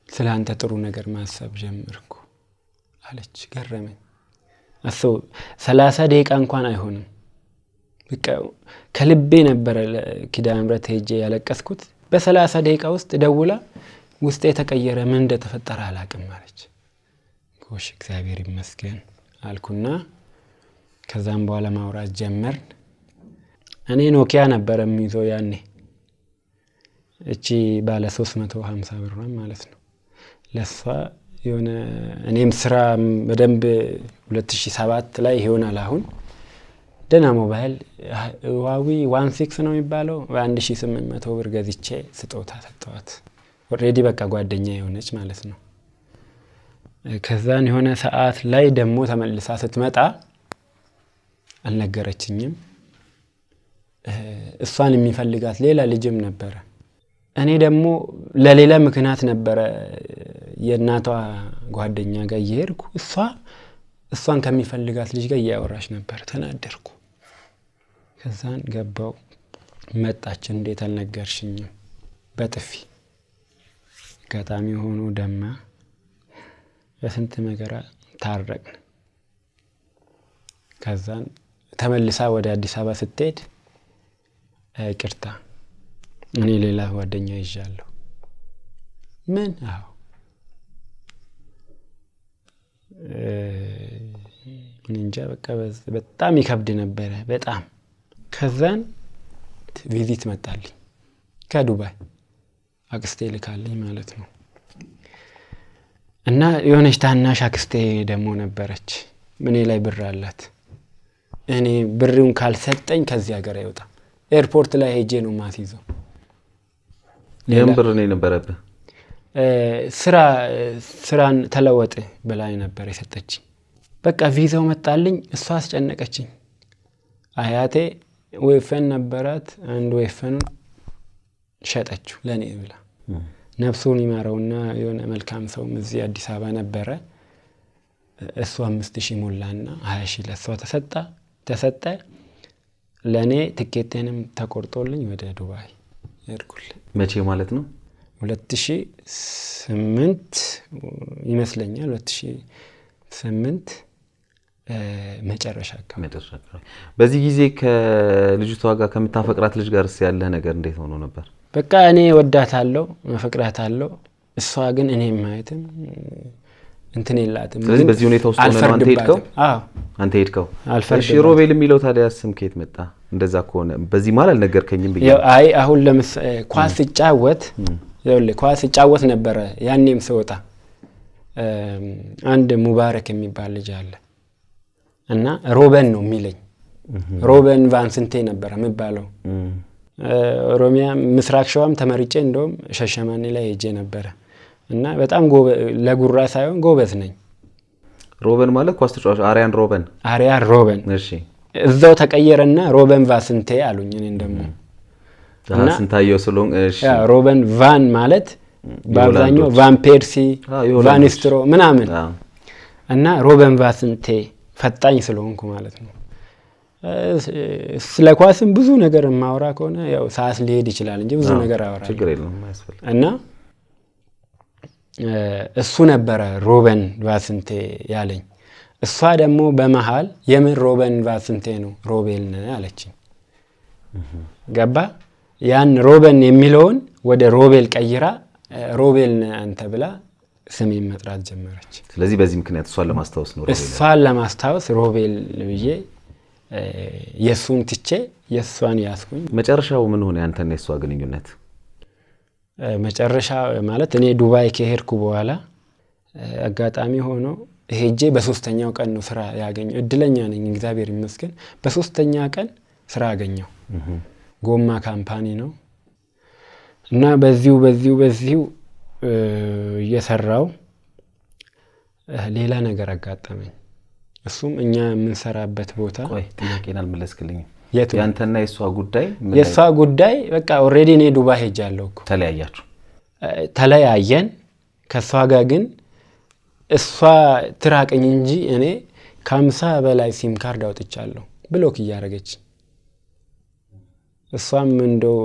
ስላንተ ጥሩ ነገር ማሰብ ጀመርኩ አለች። ገረመኝ። አስቡ 30 ደቂቃ እንኳን አይሆንም። በቃ ከልቤ ነበረ ኪዳነ ምሕረት ሄጄ ያለቀስኩት። በ30 ደቂቃ ውስጥ ደውላ ውስጤ የተቀየረ ምን እንደተፈጠረ አላቅም አለች። ጎሽ እግዚአብሔር ይመስገን አልኩና ከዛም በኋላ ማውራት ጀመርን። እኔ ኖኪያ ነበረ የሚይዘው ያኔ፣ እቺ ባለ 350 ብር ማለት ነው። ለሷ የሆነ እኔም ስራ በደንብ 2007 ላይ ይሆናል። አሁን ደህና ሞባይል ዋዊ 16 ነው የሚባለው በ1800 ብር ገዝቼ ስጦታ ሰጠዋት። ኦሬዲ በቃ ጓደኛ የሆነች ማለት ነው። ከዛን የሆነ ሰዓት ላይ ደግሞ ተመልሳ ስትመጣ አልነገረችኝም። እሷን የሚፈልጋት ሌላ ልጅም ነበረ። እኔ ደግሞ ለሌላ ምክንያት ነበረ የእናቷ ጓደኛ ጋር እየሄድኩ እሷን ከሚፈልጋት ልጅ ጋር እያወራች ነበር። ተናደርኩ። ከዛን ገባው። መጣች። እንዴት አልነገርሽኝም? በጥፊ አጋጣሚ ሆኖ ደማ። በስንት መከራ ታረቅን። ከዛን ተመልሳ ወደ አዲስ አበባ ስትሄድ ይቅርታ እኔ ሌላ ጓደኛ ይዣለሁ። ምን? አዎ እንጃ በቃ በጣም ይከብድ ነበረ በጣም። ከዛን ቪዚት መጣልኝ ከዱባይ አክስቴ ልካልኝ ማለት ነው። እና የሆነች ታናሽ አክስቴ ደግሞ ነበረች። እኔ ላይ ብር አላት። እኔ ብሩን ካልሰጠኝ ከዚህ ሀገር አይወጣም። ኤርፖርት ላይ ሄጄ ነው ማስይዘው። ይሄን ብር ነው የነበረብህ? ስራን ተለወጥ ብላኝ ነበር የሰጠችኝ። በቃ ቪዛው መጣልኝ። እሷ አስጨነቀችኝ። አያቴ ወይፈን ነበራት። አንድ ወይፈኑን ሸጠችው ለኔ ብላ። ነፍሱን ይማረውና የሆነ መልካም ሰው እዚህ አዲስ አበባ ነበረ። እሱ 5000 ሞላና 20000 ለሷ ተሰጠ። ለኔ ትኬቴንም ተቆርጦልኝ ወደ ዱባይ ሄድኩል። መቼ ማለት ነው? 2008 ይመስለኛል 2008 መጨረሻ አካባቢ። በዚህ ጊዜ ከልጅቷ ጋር ከምታፈቅራት ልጅ ጋር ያለ ነገር እንዴት ሆኖ ነበር? በቃ እኔ ወዳታለሁ መፈቅራታለሁ፣ እሷ ግን እኔ ማየትም እንትን የላትም። ስለዚህ በዚህ ሁኔታ ውስጥ ሆነ አንተ ሄድከው? አዎ አንተ ሄድከው። እሺ ሮቤል የሚለው ታዲያ ስም ከየት መጣ? እንደዛ ከሆነ በዚህ ማለት አልነገርከኝም ብዬ። አይ አሁን ለምሳሌ ኳስ ሲጫወት ነበረ ያኔም ስወጣ አንድ ሙባረክ የሚባል ልጅ አለ እና ሮበን ነው የሚለኝ። ሮበን ቫንስንቴ ነበር የሚባለው። ኦሮሚያ ምስራቅ ሸዋም ተመርጬ እንደውም ሸሸማኔ ላይ ሄጄ ነበረ እና በጣም ለጉራ ሳይሆን ጎበዝ ነኝ። ሮበን ማለት ኳስ ተጫዋች አሪያን ሮበን። እሺ እዛው ተቀየረና ሮበን ቫንስንቴ አሉኝ። እኔ ደግሞ እና ስንታየው ስለሆነ እሺ ሮበን ቫን ማለት በአብዛኛው ቫን ፔርሲ ቫኒስትሮ ምናምን እና ሮበን ቫንስንቴ ፈጣኝ ስለሆንኩ ማለት ነው። ስለ ኳስም ብዙ ነገር ማውራ ከሆነ ያው ሰዓት ሊሄድ ይችላል እንጂ ብዙ ነገር አወራለሁ። ችግር የለውም ማያስፈልግ። እና እሱ ነበረ ሮበን ቫንስንቴ ያለኝ። እሷ ደግሞ በመሃል የምን ሮበን ቫንስንቴ ነው ሮቤል ነህ አለችኝ። ገባ? ያን ሮበን የሚለውን ወደ ሮቤል ቀይራ ሮቤል ነህ አንተ ብላ ስሜን መጥራት ጀመረች። ስለዚህ በዚህ ምክንያት እሷን ለማስታወስ ነው ሮቤል። እሷን ለማስታወስ ሮቤል ብዬ የሱን ትቼ የሷን ያስኩኝ። መጨረሻው ምን ሆነ ያንተና የሷ ግንኙነት? መጨረሻ ማለት እኔ ዱባይ ከሄድኩ በኋላ አጋጣሚ ሆኖ ሄጄ በሶስተኛው ቀን ነው ስራ ያገኘው። እድለኛ ነኝ እግዚአብሔር ይመስገን። በሶስተኛ ቀን ስራ አገኘው። ጎማ ካምፓኒ ነው እና በዚሁ እየሰራው ሌላ ነገር አጋጠመኝ። እሱም እኛ የምንሰራበት ቦታ ቆይ ጥያቄን አልመለስክልኝም። ያንተና የሷ ጉዳይ በቃ ኦሬዲ እኔ ዱባይ ሄጃለሁ እኮ። ተለያያችሁ? ተለያየን። ከሷ ጋር ግን እሷ ትራቀኝ እንጂ እኔ ከ50 በላይ ሲም ካርድ አውጥቻለሁ ብሎክ እያደረገች። እሷም እንደው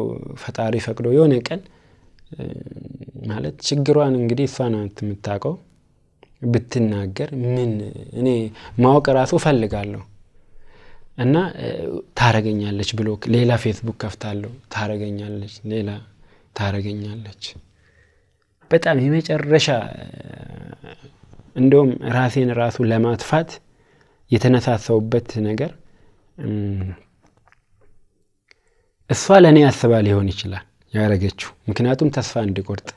ፈጣሪ ፈቅዶ የሆነ ቀን ማለት ችግሯን እንግዲህ እሷ ናት የምታውቀው ብትናገር ምን እኔ ማወቅ ራሱ ፈልጋለሁ እና ታረገኛለች ብሎክ። ሌላ ፌስቡክ ከፍታለሁ ታረገኛለች፣ ሌላ ታረገኛለች። በጣም የመጨረሻ እንደውም ራሴን ራሱ ለማጥፋት የተነሳሳውበት ነገር እሷ ለኔ አስባ ሊሆን ይችላል ያረገችው። ምክንያቱም ተስፋ እንድቆርጥ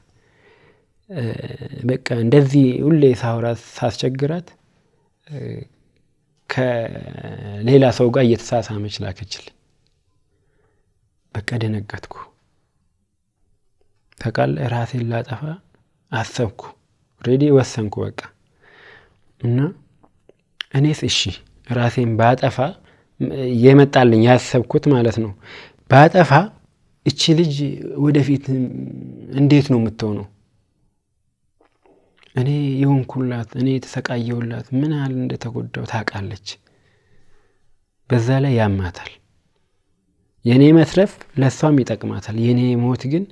በቃ እንደዚህ ሁሌ ሳውራት ሳስቸግራት ከሌላ ሰው ጋር እየተሳሳመች ላከችልኝ። በቃ ደነገጥኩ። ተቃለ ራሴን ላጠፋ አሰብኩ። ሬዲ ወሰንኩ በቃ። እና እኔስ እሺ ራሴን ባጠፋ የመጣልኝ ያሰብኩት ማለት ነው። ባጠፋ እቺ ልጅ ወደፊት እንዴት ነው የምትሆነው? እኔ የሆንኩላት እኔ የተሰቃየውላት ምን ያህል እንደተጎዳው ታውቃለች። በዛ ላይ ያማታል። የኔ መትረፍ ለሷም ይጠቅማታል። የኔ ሞት ግን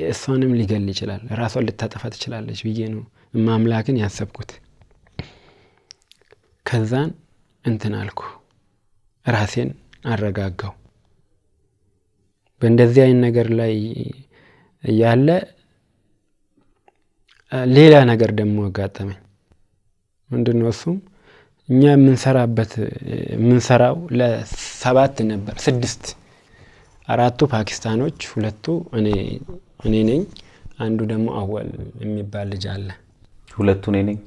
እሷንም ሊገል ይችላል፣ ራሷን ልታጠፋ ትችላለች ብዬ ነው ማምላክን ያሰብኩት። ከዛን እንትን አልኩ፣ ራሴን አረጋጋው። በእንደዚህ አይነት ነገር ላይ ያለ ሌላ ነገር ደግሞ አጋጠመኝ። ምንድነው እሱም እኛ የምንሰራው ለ7 ነበር፣ 6 4ቱ ፓኪስታኖች፣ 2ቱ እኔ ነኝ፣ አንዱ ደግሞ አወል የሚባል ልጅ አለ። 2ቱ እኔ ነኝ፣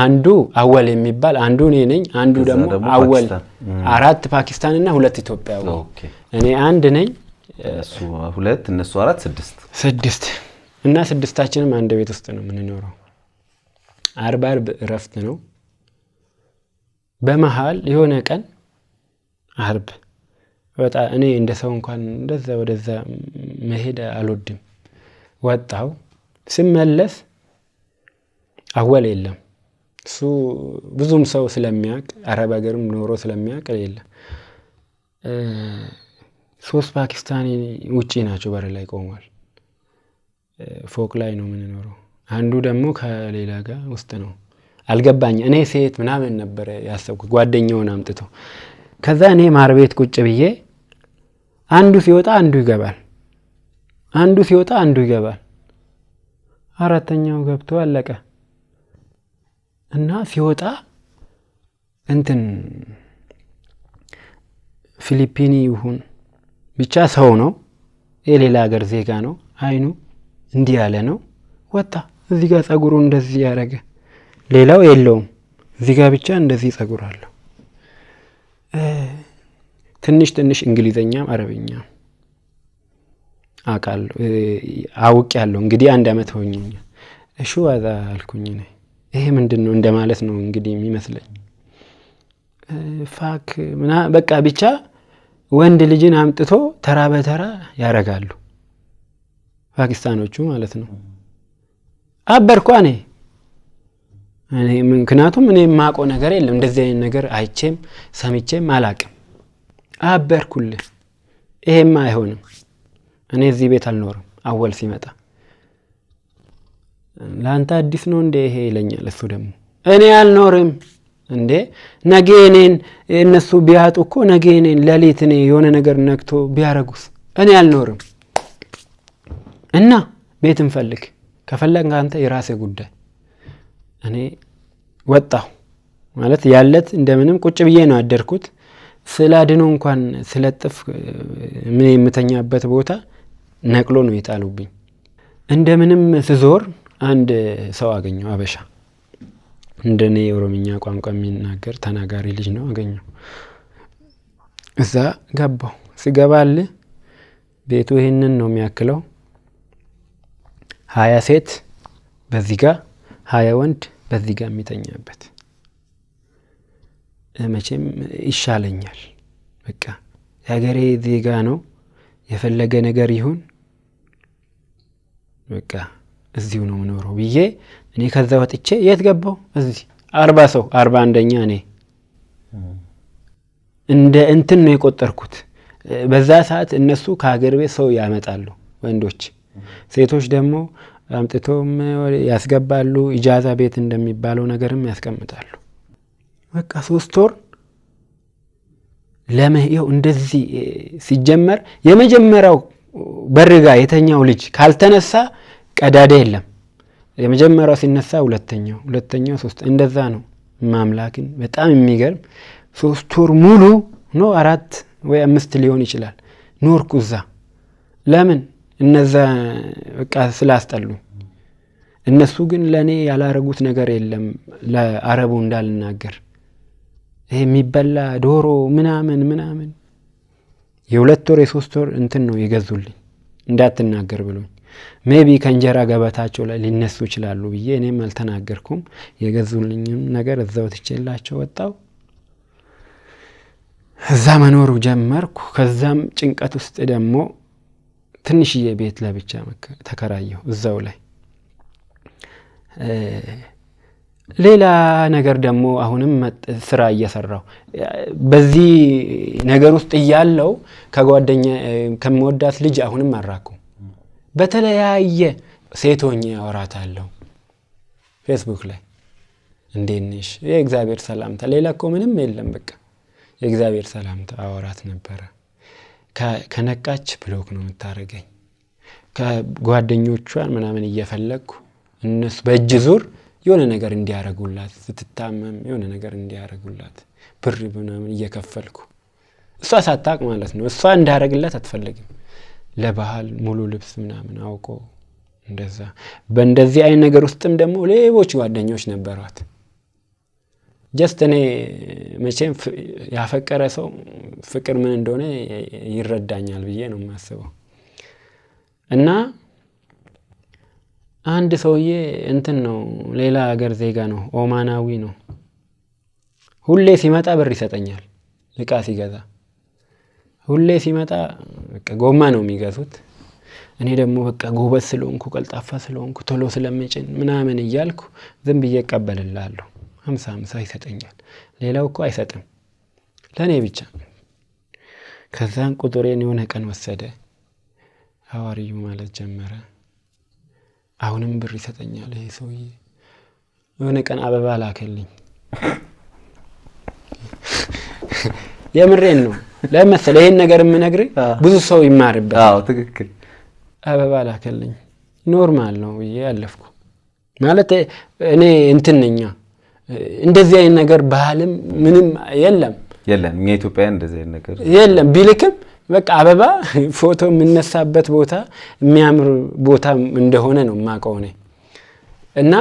አንዱ አወል የሚባል አንዱ እኔ ነኝ፣ አንዱ ደግሞ አወል። 4 ፓኪስታንና 2 ኢትዮጵያዊ። እኔ አንድ ነኝ፣ እሱ 2 እነሱ 4 6 እና 6ታችንም አንድ ቤት ውስጥ ነው የምንኖረው። አርብ እረፍት ነው። በመሃል የሆነ ቀን አርብ ወጣ። እኔ እንደ ሰው እንኳን እንደዛ ወደዛ መሄድ አልወድም። ወጣው ስመለስ አወል የለም። እሱ ብዙም ሰው ስለሚያውቅ አረብ ሀገርም ኖሮ ስለሚያውቅ የለም። 3 ፓኪስታኒ ውጪ ናቸው በር ላይ ቆሟል። ፎቅ ላይ ነው የምንኖረው። አንዱ ደግሞ ከሌላ ጋር ውስጥ ነው። አልገባኝ። እኔ ሴት ምናምን ነበር ያሰብኩት ጓደኛውን አምጥቶ። ከዛ እኔ ማር ቤት ቁጭ ብዬ አንዱ ሲወጣ አንዱ ይገባል፣ አንዱ ሲወጣ አንዱ ይገባል። አራተኛው ገብቶ አለቀ። እና ሲወጣ እንትን ፊሊፒኒ ይሁን ብቻ ሰው ነው፣ የሌላ ሀገር ዜጋ ነው። አይኑ እንዲህ ያለ ነው። ወጣ። እዚህ ጋር ጸጉሩ እንደዚህ ያደረገ፣ ሌላው የለውም። እዚህ ጋር ብቻ እንደዚህ ጸጉር አለው። ትንሽ ትንሽ እንግሊዘኛም አረብኛም አውቃለሁ፣ አውቄያለሁ። እንግዲህ 1 ዓመት ሆኜኛል። እሺ ዋዛ አልኩኝ ነኝ። ይሄ ምንድነው እንደማለት ነው እንግዲህ የሚመስለኝ። ፋክ ምና በቃ ብቻ ወንድ ልጅን አምጥቶ ተራ በተራ ያረጋሉ፣ ፓኪስታኖቹ ማለት ነው። አበርኳ እኔ ምክንያቱም እኔ የማውቀው ነገር የለም፣ እንደዚህ አይነት ነገር አይቼም ሰምቼም አላቅም። አበርኩልህ። ይሄማ አይሆንም፣ እኔ እዚህ ቤት አልኖርም። አወል ሲመጣ ላንተ አዲስ ነው እንደ ይሄ ይለኛል። እሱ ደግሞ እኔ አልኖርም እንዴ ነገ እኔን እነሱ ቢያጡ እኮ ነገ እኔን ለሊት እኔ የሆነ ነገር ነክቶ ቢያረጉስ? እኔ አልኖርም እና ቤት እንፈልግ፣ ከፈለግን አንተ የራስህ ጉዳይ። እኔ ወጣሁ ማለት ያለት እንደምንም ቁጭ ብዬ ነው አደርኩት። ስላድኖ እንኳን ስለጥፍ ምን የምተኛበት ቦታ ነቅሎ ነው የጣሉብኝ። እንደምንም ስዞር አንድ ሰው አገኘው፣ አበሻ እንደኔ የኦሮምኛ ቋንቋ የሚናገር ተናጋሪ ልጅ ነው አገኘው። እዛ ገባው። ሲገባል ቤቱ ይሄንን ነው የሚያክለው። 20 ሴት በዚህ ጋር 20 ወንድ በዚህ ጋር የሚተኛበት። መቼም ይሻለኛል፣ በቃ የሀገሬ ዜጋ ነው፣ የፈለገ ነገር ይሁን በቃ እዚሁ ነው የምኖረው ብዬ እኔ ከዛ ወጥቼ የት ገባው? እዚህ 40 ሰው 41ኛ እኔ እንደ እንትን ነው የቆጠርኩት። በዛ ሰዓት እነሱ ከሀገር ቤት ሰው ያመጣሉ ወንዶች፣ ሴቶች ደግሞ አምጥቶም ያስገባሉ። ኢጃዛ ቤት እንደሚባለው ነገርም ያስቀምጣሉ። በቃ 3 ወር ለመሄው እንደዚህ ሲጀመር የመጀመሪያው በርጋ የተኛው ልጅ ካልተነሳ ቀዳዳ የለም። የመጀመሪያው ሲነሳ ሁለተኛው፣ ሁለተኛው ሶስት፣ እንደዛ ነው። ማምላክን በጣም የሚገርም 3 ወር ሙሉ ነው 4 ወይ 5 ሊሆን ይችላል ኖርኩ እዛ። ለምን እነዛ በቃ ስላስጠሉ። እነሱ ግን ለኔ ያላረጉት ነገር የለም። ለአረቡ እንዳልናገር ይሄ የሚበላ ዶሮ ምናምን ምናምን የ2 ወር የ3 ወር እንትን ነው የገዙልኝ እንዳትናገር ብሎኝ። ሜቢ ከእንጀራ ገበታቸው ላይ ሊነሱ ይችላሉ ብዬ እኔም አልተናገርኩም። የገዙልኝም ነገር እዛው ትቼላቸው ወጣው። እዛ መኖሩ ጀመርኩ። ከዛም ጭንቀት ውስጥ ደግሞ ትንሽዬ ቤት ለብቻ ተከራየሁ እዛው ላይ። ሌላ ነገር ደግሞ አሁንም ስራ እየሰራሁ በዚህ ነገር ውስጥ እያለው ከጓደኛ ከመወዳት ልጅ አሁንም አራኩም። በተለያየ ሴቶኛ አወራታለሁ ፌስቡክ ላይ። እንዴት ነሽ? የእግዚአብሔር ሰላምታ፣ ሌላ እኮ ምንም የለም። በቃ የእግዚአብሔር ሰላምታ አወራት ነበረ። ከነቃች ብሎክ ነው የምታረገኝ። ከጓደኞቿን ምናምን እየፈለግኩ እነሱ በእጅ ዙር የሆነ ነገር እንዲያረጉላት፣ ስትታመም የሆነ ነገር እንዲያረጉላት ብር ምናምን እየከፈልኩ፣ እሷ ሳታቅ ማለት ነው። እሷ እንዳረግላት አትፈልግም። ለባህል ሙሉ ልብስ ምናምን አውቆ እንደዛ። በእንደዚህ አይነት ነገር ውስጥም ደግሞ ሌቦች ጓደኞች ነበሯት። ጀስት እኔ መቼም ያፈቀረ ሰው ፍቅር ምን እንደሆነ ይረዳኛል ብዬ ነው የማስበው። እና አንድ ሰውዬ እንትን ነው፣ ሌላ ሀገር ዜጋ ነው፣ ኦማናዊ ነው። ሁሌ ሲመጣ ብር ይሰጠኛል እቃ ሲገዛ። ሁሌ ሲመጣ በቃ ጎማ ነው የሚገዙት። እኔ ደግሞ በቃ ጎበዝ ስለሆንኩ ቀልጣፋ ስለሆንኩ ቶሎ ስለምጭን ምናምን እያልኩ ዝም ብዬ እቀበልላለሁ። 50 ይሰጠኛል። ሌላው እኮ አይሰጥም፣ ለኔ ብቻ። ከዛን ቁጥሬን የሆነ ቀን ወሰደ። ሐዋርዩ ማለት ጀመረ። አሁንም ብር ይሰጠኛል ይሄ ሰውዬ። የሆነ ቀን አበባ ላከልኝ። የምሬን ነው። ለምሳሌ ይሄን ነገር የምነግርህ ብዙ ሰው ይማርበት። አዎ ትክክል። አበባ ላከልኝ። ኖርማል ነው ብዬ ያለፍኩ ማለት እኔ እንትን ነኝ። እንደዚህ አይነት ነገር ባህልም ምንም የለም እኛ ኢትዮጵያውያን እንደዚህ አይነት ነገር የለም። ቢልክም በቃ አበባ ፎቶ የምነሳበት ቦታ የሚያምር ቦታ እንደሆነ ነው የማውቀው እኔ። እና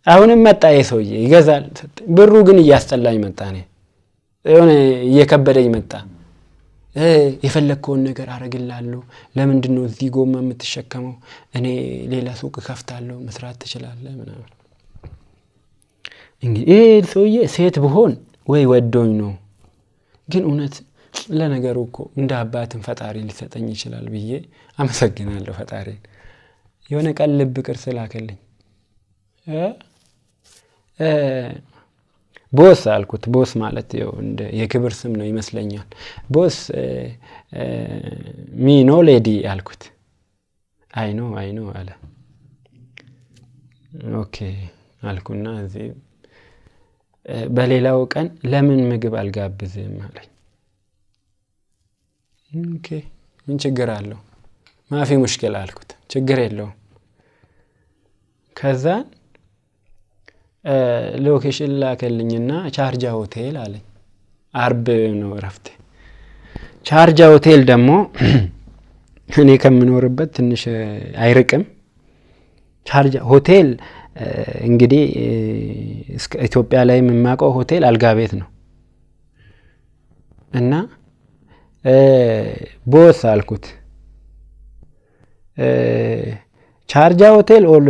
አሁንም መጣ የሰውዬ ይገዛል። ብሩ ግን እያስጠላኝ መጣ። እኔ የሆነ እየከበደኝ መጣ። የፈለግከውን ነገር አረግልሃለሁ። ለምንድን ነው እዚህ ጎማ የምትሸከመው? እኔ ሌላ ሱቅ ከፍታለሁ፣ መስራት ትችላለህ ምናምን። እንግዲህ ይሄ ሰውዬ ሴት ብሆን ወይ ወዶኝ ነው። ግን እውነት ለነገሩ እኮ እንደ አባትን ፈጣሪ ሊሰጠኝ ይችላል ብዬ አመሰግናለሁ ፈጣሪን። የሆነ ቀን ልብ ቅርስ ላከልኝ። ቦስ አልኩት። ቦስ ማለት ያው እንደ የክብር ስም ነው ይመስለኛል። ቦስ ሚ ኖ ሌዲ አልኩት። አይ ኖ አለ። ኦኬ አልኩና እዚህ በሌላው ቀን ለምን ምግብ አልጋብዝም አለኝ። ኦኬ ምን ችግር አለው? ማፊ ሙሽኪል አልኩት። ችግር የለውም። ከዛ ሎኬሽን ላከልኝና ቻርጃ ሆቴል አለኝ። አርብ ነው እረፍቴ። ቻርጃ ሆቴል ደግሞ እኔ ከምኖርበት ትንሽ አይርቅም። ቻርጃ ሆቴል እንግዲህ ኢትዮጵያ ላይ የምማቀው ሆቴል አልጋ ቤት ነው። እና ቦስ አልኩት ቻርጃ ሆቴል ኦል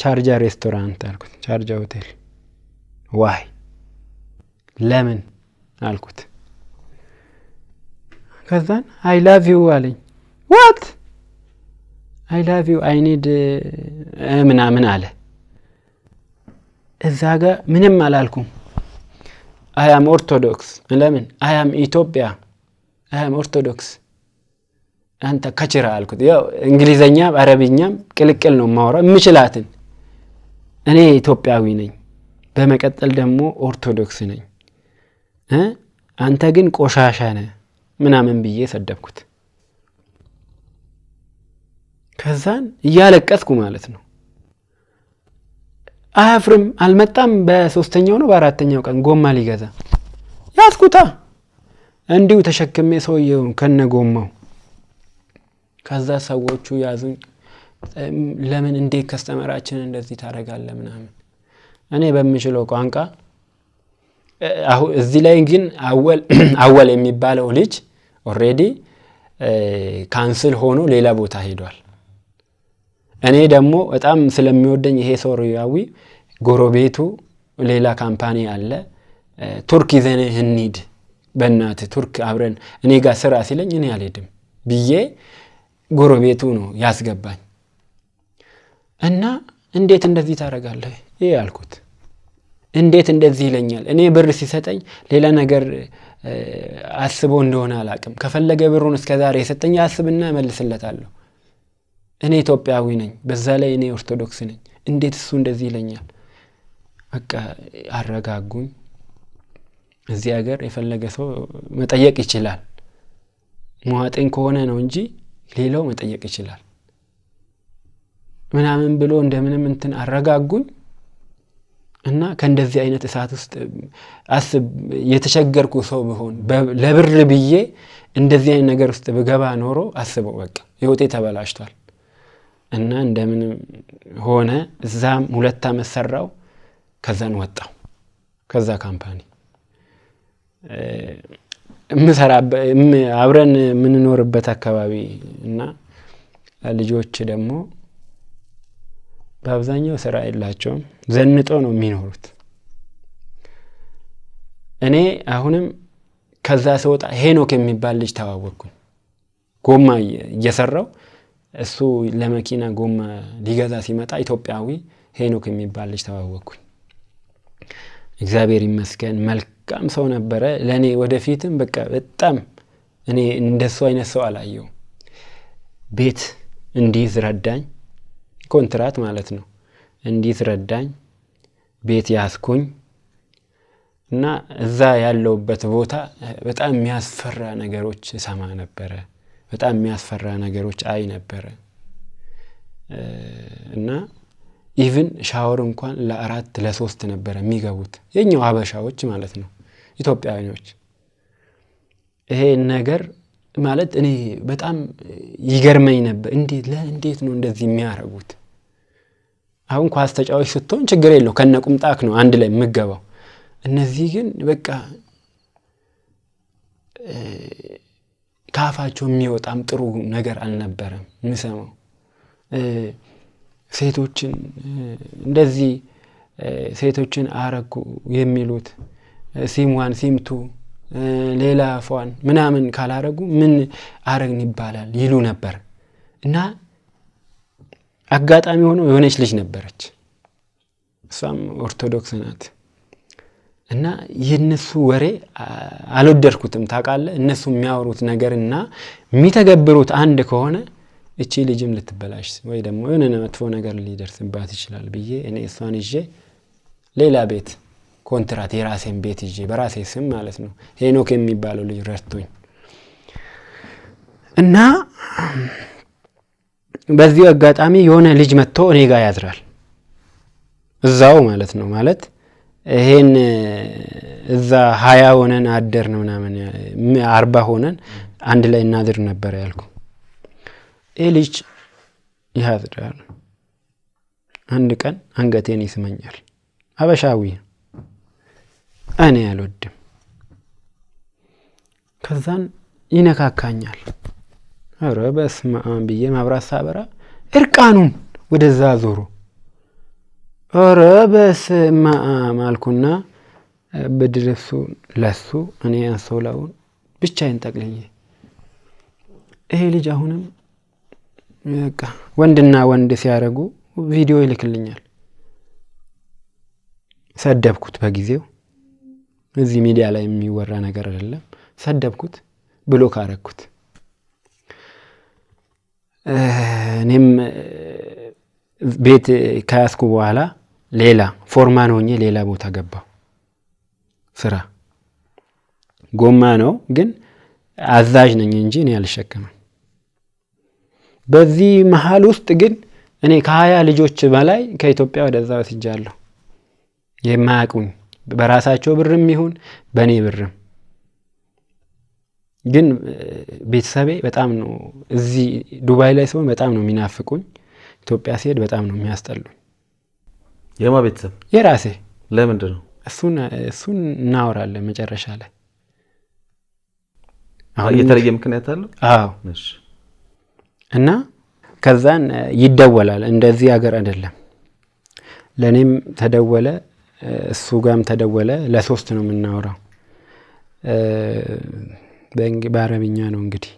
ቻርጃ ሬስቶራንት አልኩት። ቻርጃ ሆቴል ዋይ ለምን አልኩት። ከዛን አይ ላቭ ዩ አለኝ። ዋት አይ ላቭ ዩ አይ ኒድ ምናምን አለ። እዛ ጋር ምንም አላልኩም። አይ አም ኦርቶዶክስ። ለምን አይ አም ኢትዮጵያ አይ አም ኦርቶዶክስ። አንተ ከችራ አልኩት። ያው እንግሊዘኛም አረብኛም ቅልቅል ነው ማወራው የምችላትን። እኔ ኢትዮጵያዊ ነኝ፣ በመቀጠል ደግሞ ኦርቶዶክስ ነኝ። አንተ ግን ቆሻሻ ነህ ምናምን ብዬ ሰደብኩት። ከዛን እያለቀስኩ ማለት ነው። አያፍርም። አልመጣም። በ3ኛው ነው በ4ኛው ቀን ጎማ ሊገዛ ያስኩታ እንዲሁ ተሸክሜ ሰውየውን ከነ ጎማው። ከዛ ሰዎቹ ያዙኝ። ለምን እንዴት ከስተመራችን እንደዚህ ታረጋለህ ምናምን። እኔ በምችለው ቋንቋ እዚህ ላይ ግን አወል የሚባለው ልጅ ኦሬዲ ካንስል ሆኖ ሌላ ቦታ ሄዷል። እኔ ደግሞ በጣም ስለሚወደኝ ይሄ ሶሪያዊ ጎረቤቱ ሌላ ካምፓኒ አለ፣ ቱርክ ይዘን እንሂድ በእናትህ ቱርክ አብረን እኔ ጋር ስራ ሲለኝ እኔ አልሄድም ብዬ ጎረቤቱ ነው ያስገባኝ። እና እንዴት እንደዚህ ታረጋለህ ይሄ አልኩት። እንዴት እንደዚህ ይለኛል? እኔ ብር ሲሰጠኝ ሌላ ነገር አስቦ እንደሆነ አላቅም። ከፈለገ ብሩን እስከዛሬ የሰጠኝ አስብና እመልስለታለሁ። እኔ ኢትዮጵያዊ ነኝ፣ በዛ ላይ እኔ ኦርቶዶክስ ነኝ። እንዴት እሱ እንደዚህ ይለኛል? በቃ አረጋጉኝ። እዚህ ሀገር የፈለገ ሰው መጠየቅ ይችላል። መዋጤን ከሆነ ነው እንጂ ሌላው መጠየቅ ይችላል ምናምን ብሎ እንደምንም እንትን አረጋጉኝ። እና ከእንደዚህ አይነት እሳት ውስጥ አስብ የተቸገርኩ ሰው ብሆን ለብር ብዬ እንደዚህ አይነት ነገር ውስጥ ብገባ ኖሮ አስበው በቃ ህይወቴ ተበላሽቷል። እና እንደምንም ሆነ እዛም 2 አመት ሰራው። ከዛን ወጣው ከዛ ካምፓኒ አብረን የምንኖርበት አካባቢ እና ልጆች ደግሞ በአብዛኛው ስራ የላቸውም፣ ዘንጦ ነው የሚኖሩት። እኔ አሁንም ከዛ ስወጣ ሄኖክ የሚባል ልጅ ተዋወቅኩኝ። ጎማ እየሰራው እሱ ለመኪና ጎማ ሊገዛ ሲመጣ ኢትዮጵያዊ ሄኖክ የሚባል ልጅ ተዋወቅኩኝ። እግዚአብሔር ይመስገን መልካም ሰው ነበረ ለኔ። ወደፊትም በቃ በጣም እኔ እንደሱ አይነት ሰው አላየው። ቤት እንዲይዝ ረዳኝ። ኮንትራት ማለት ነው። እንዲት ረዳኝ፣ ቤት ያስኩኝ እና እዛ ያለውበት ቦታ በጣም የሚያስፈራ ነገሮች ሰማ ነበረ። በጣም የሚያስፈራ ነገሮች አይ ነበረ እና ኢቭን ሻወር እንኳን ለ4 ለ3 ነበረ የሚገቡት የኛው ሀበሻዎች ማለት ነው፣ ኢትዮጵያውያኖች። ይሄ ነገር ማለት እኔ በጣም ይገርመኝ ነበር። እንዴት ነው እንደዚህ የሚያረጉት? አሁን ኳስ ተጫዋች ስትሆን ችግር የለው ከነቁምጣክ ነው አንድ ላይ የምገባው። እነዚህ ግን በቃ ካፋቸው የሚወጣም ጥሩ ነገር አልነበረም ምሰማው። ሴቶችን እንደዚህ ሴቶችን አረጉ የሚሉት ሲምዋን ሲምቱ ሌላ ፏን ምናምን ካላረጉ ምን አረግን ይባላል ይሉ ነበር። እና አጋጣሚ ሆኖ የሆነች ልጅ ነበረች፣ እሷም ኦርቶዶክስ ናት። እና የነሱ ወሬ አልወደድኩትም ታውቃለህ። እነሱ የሚያወሩት ነገርና የሚተገብሩት አንድ ከሆነ እቺ ልጅም ልትበላሽ ወይ ደግሞ የሆነ መጥፎ ነገር ሊደርስባት ይችላል ብዬ እኔ እሷን ይዤ ሌላ ቤት ኮንትራት የራሴን ቤት ይዤ በራሴ ስም ማለት ነው ሄኖክ የሚባለው ልጅ ረድቶኝ እና በዚህ አጋጣሚ የሆነ ልጅ መጥቶ እኔ ጋር ያድራል እዛው ማለት ነው። ማለት ይሄን እዛ 20 ሆነን አደርን ምናምን 40 ሆነን አንድ ላይ እናድር ነበር ያልኩ። ይሄ ልጅ ያድራል። አንድ ቀን አንገቴን ይስመኛል። አበሻዊ እኔ አልወድም። ከዛን ይነካካኛል። ኧረ በስመ አብ ብዬ ማብራት ሳበራ እርቃኑን ወደዛ ዞሮ ኧረ በስመ አብ አልኩና በድረሱ ለሱ እኔ አንሶላውን ብቻዬን ጠቅልዬ ይሄ ልጅ አሁንም በቃ ወንድና ወንድ ሲያረጉ ቪዲዮ ይልክልኛል። ሰደብኩት በጊዜው። እዚህ ሚዲያ ላይ የሚወራ ነገር አይደለም። ሰደብኩት፣ ብሎክ አረኩት። እኔም ቤት ከያዝኩ በኋላ ሌላ ፎርማን ሆኜ ሌላ ቦታ ገባሁ። ስራ ጎማ ነው ግን አዛዥ ነኝ እንጂ እኔ አልሸከምም። በዚህ መሃል ውስጥ ግን እኔ ከ20 ልጆች በላይ ከኢትዮጵያ ወደዛ ወስጃለሁ። የማያውቁኝ በራሳቸው ብርም ይሁን በእኔ ብርም። ግን ቤተሰቤ በጣም ነው እዚህ ዱባይ ላይ ሲሆን በጣም ነው የሚናፍቁኝ። ኢትዮጵያ ሲሄድ በጣም ነው የሚያስጠሉኝ። የማ ቤተሰብ? የራሴ። ለምንድን ነው? እሱን እናወራለን መጨረሻ ላይ። አሁን የተለየ ምክንያት አለው? አዎ። እሺ። እና ከዛን ይደወላል። እንደዚህ ሀገር አይደለም። ለኔም ተደወለ፣ እሱ ጋርም ተደወለ። ለ3 ነው የምናወራው። በአረብኛ ነው እንግዲህ።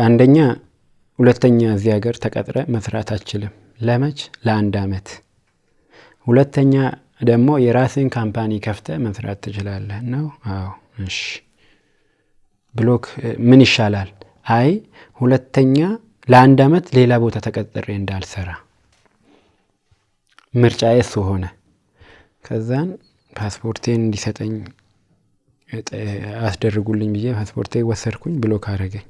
አንደኛ ሁለተኛ እዚህ ሀገር ተቀጥረ መስራት አትችልም። ለመች ለ1 አመት። ሁለተኛ ደግሞ የራስን ካምፓኒ ከፍተ መስራት ትችላለህ ነው። አዎ እሺ። ብሎክ ምን ይሻላል? አይ ሁለተኛ ለ1 አመት ሌላ ቦታ ተቀጥሬ እንዳልሰራ ምርጫዬ እሱ ሆነ። ከዛን ፓስፖርቴን እንዲሰጠኝ አስደርጉልኝ ብዬ ፓስፖርቴ ወሰድኩኝ። ብሎክ አረገኝ።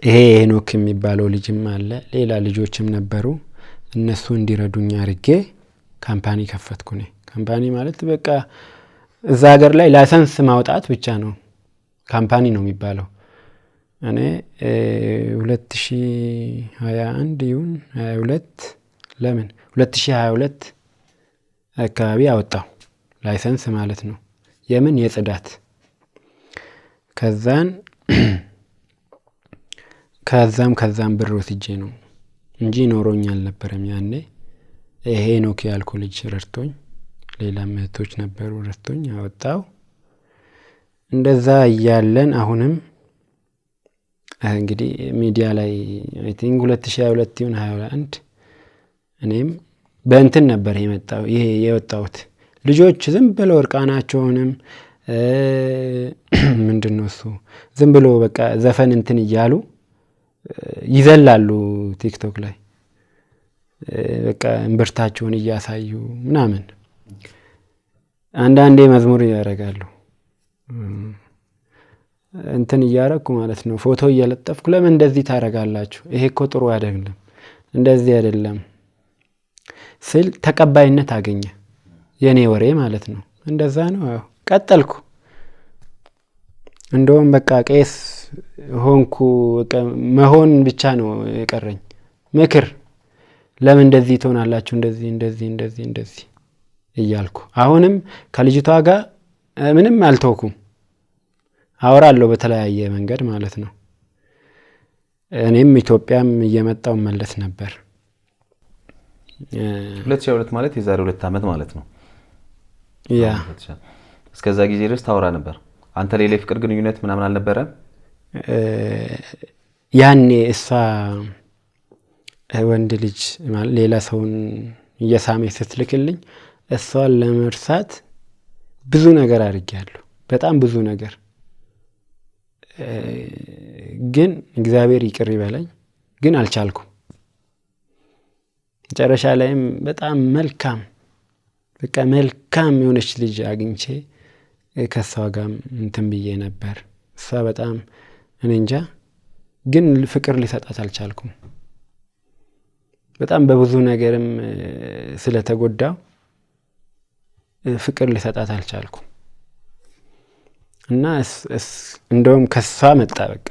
ይሄ ሄኖክ የሚባለው ልጅም አለ፣ ሌላ ልጆችም ነበሩ። እነሱ እንዲረዱኝ አርጌ ካምፓኒ ከፈትኩ። እኔ ካምፓኒ ማለት በቃ እዛ ሀገር ላይ ላይሰንስ ማውጣት ብቻ ነው ካምፓኒ ነው የሚባለው። እኔ 2021 ይሁን 22 ለምን 2022 አካባቢ አወጣው ላይሰንስ ማለት ነው። የምን የጽዳት። ከዛም ብር ወስጄ ነው እንጂ ኖሮኝ አልነበረም ያኔ። ይሄ ሄኖክ ያልኩ ልጅ ረድቶኝ፣ ሌላ እህቶች ነበሩ ረድቶኝ አወጣው። እንደዛ እያለን አሁንም እንግዲህ ሚዲያ ላይ አይ ቲንክ 2022 ይሁን 21 እኔም በእንትን ነበር የወጣሁት። ልጆች ዝም ብለው እርቃናቸውንም ምንድነው እሱ ዝም ብሎ በቃ ዘፈን እንትን እያሉ ይዘላሉ ቲክቶክ ላይ በቃ እምብርታቸውን እያሳዩ ምናምን አንዳንዴ መዝሙር ያደርጋሉ እንትን እያረኩ ማለት ነው ፎቶ እየለጠፍኩ ለምን እንደዚህ ታረጋላችሁ ይሄ እኮ ጥሩ አይደለም እንደዚህ አይደለም ስል ተቀባይነት አገኘ የኔ ወሬ ማለት ነው እንደዛ ነው ቀጠልኩ እንደውም በቃ ቄስ ሆንኩ መሆን ብቻ ነው የቀረኝ ምክር ለምን እንደዚህ ትሆናላችሁ እንደዚህ እያልኩ አሁንም ከልጅቷ ጋር ምንም አልተውኩም አወራለሁ በተለያየ መንገድ ማለት ነው እኔም ኢትዮጵያም እየመጣው መለስ ነበር 2002 ማለት የዛሬ 2 ዓመት ማለት ነው ያ እስከዛ ጊዜ ድረስ ታወራ ነበር አንተ ሌላ ፍቅር ግንኙነት ምናምን አልነበረም ያኔ እሷ ወንድ ልጅ ማለት ሌላ ሰውን እየሳመ ስትልክልኝ እሷን ለመርሳት ብዙ ነገር አድርጌያለሁ በጣም ብዙ ነገር ግን እግዚአብሔር ይቅር ይበለኝ ግን አልቻልኩም መጨረሻ ላይም በጣም መልካም በቃ መልካም የሆነች ልጅ አግኝቼ ከሷ ጋር እንትን ብዬ ነበር እሷ በጣም እኔ እንጃ ግን ፍቅር ሊሰጣት አልቻልኩም በጣም በብዙ ነገርም ስለተጎዳው ፍቅር ሊሰጣት አልቻልኩም እና እንደውም ከሷ መጣ በቃ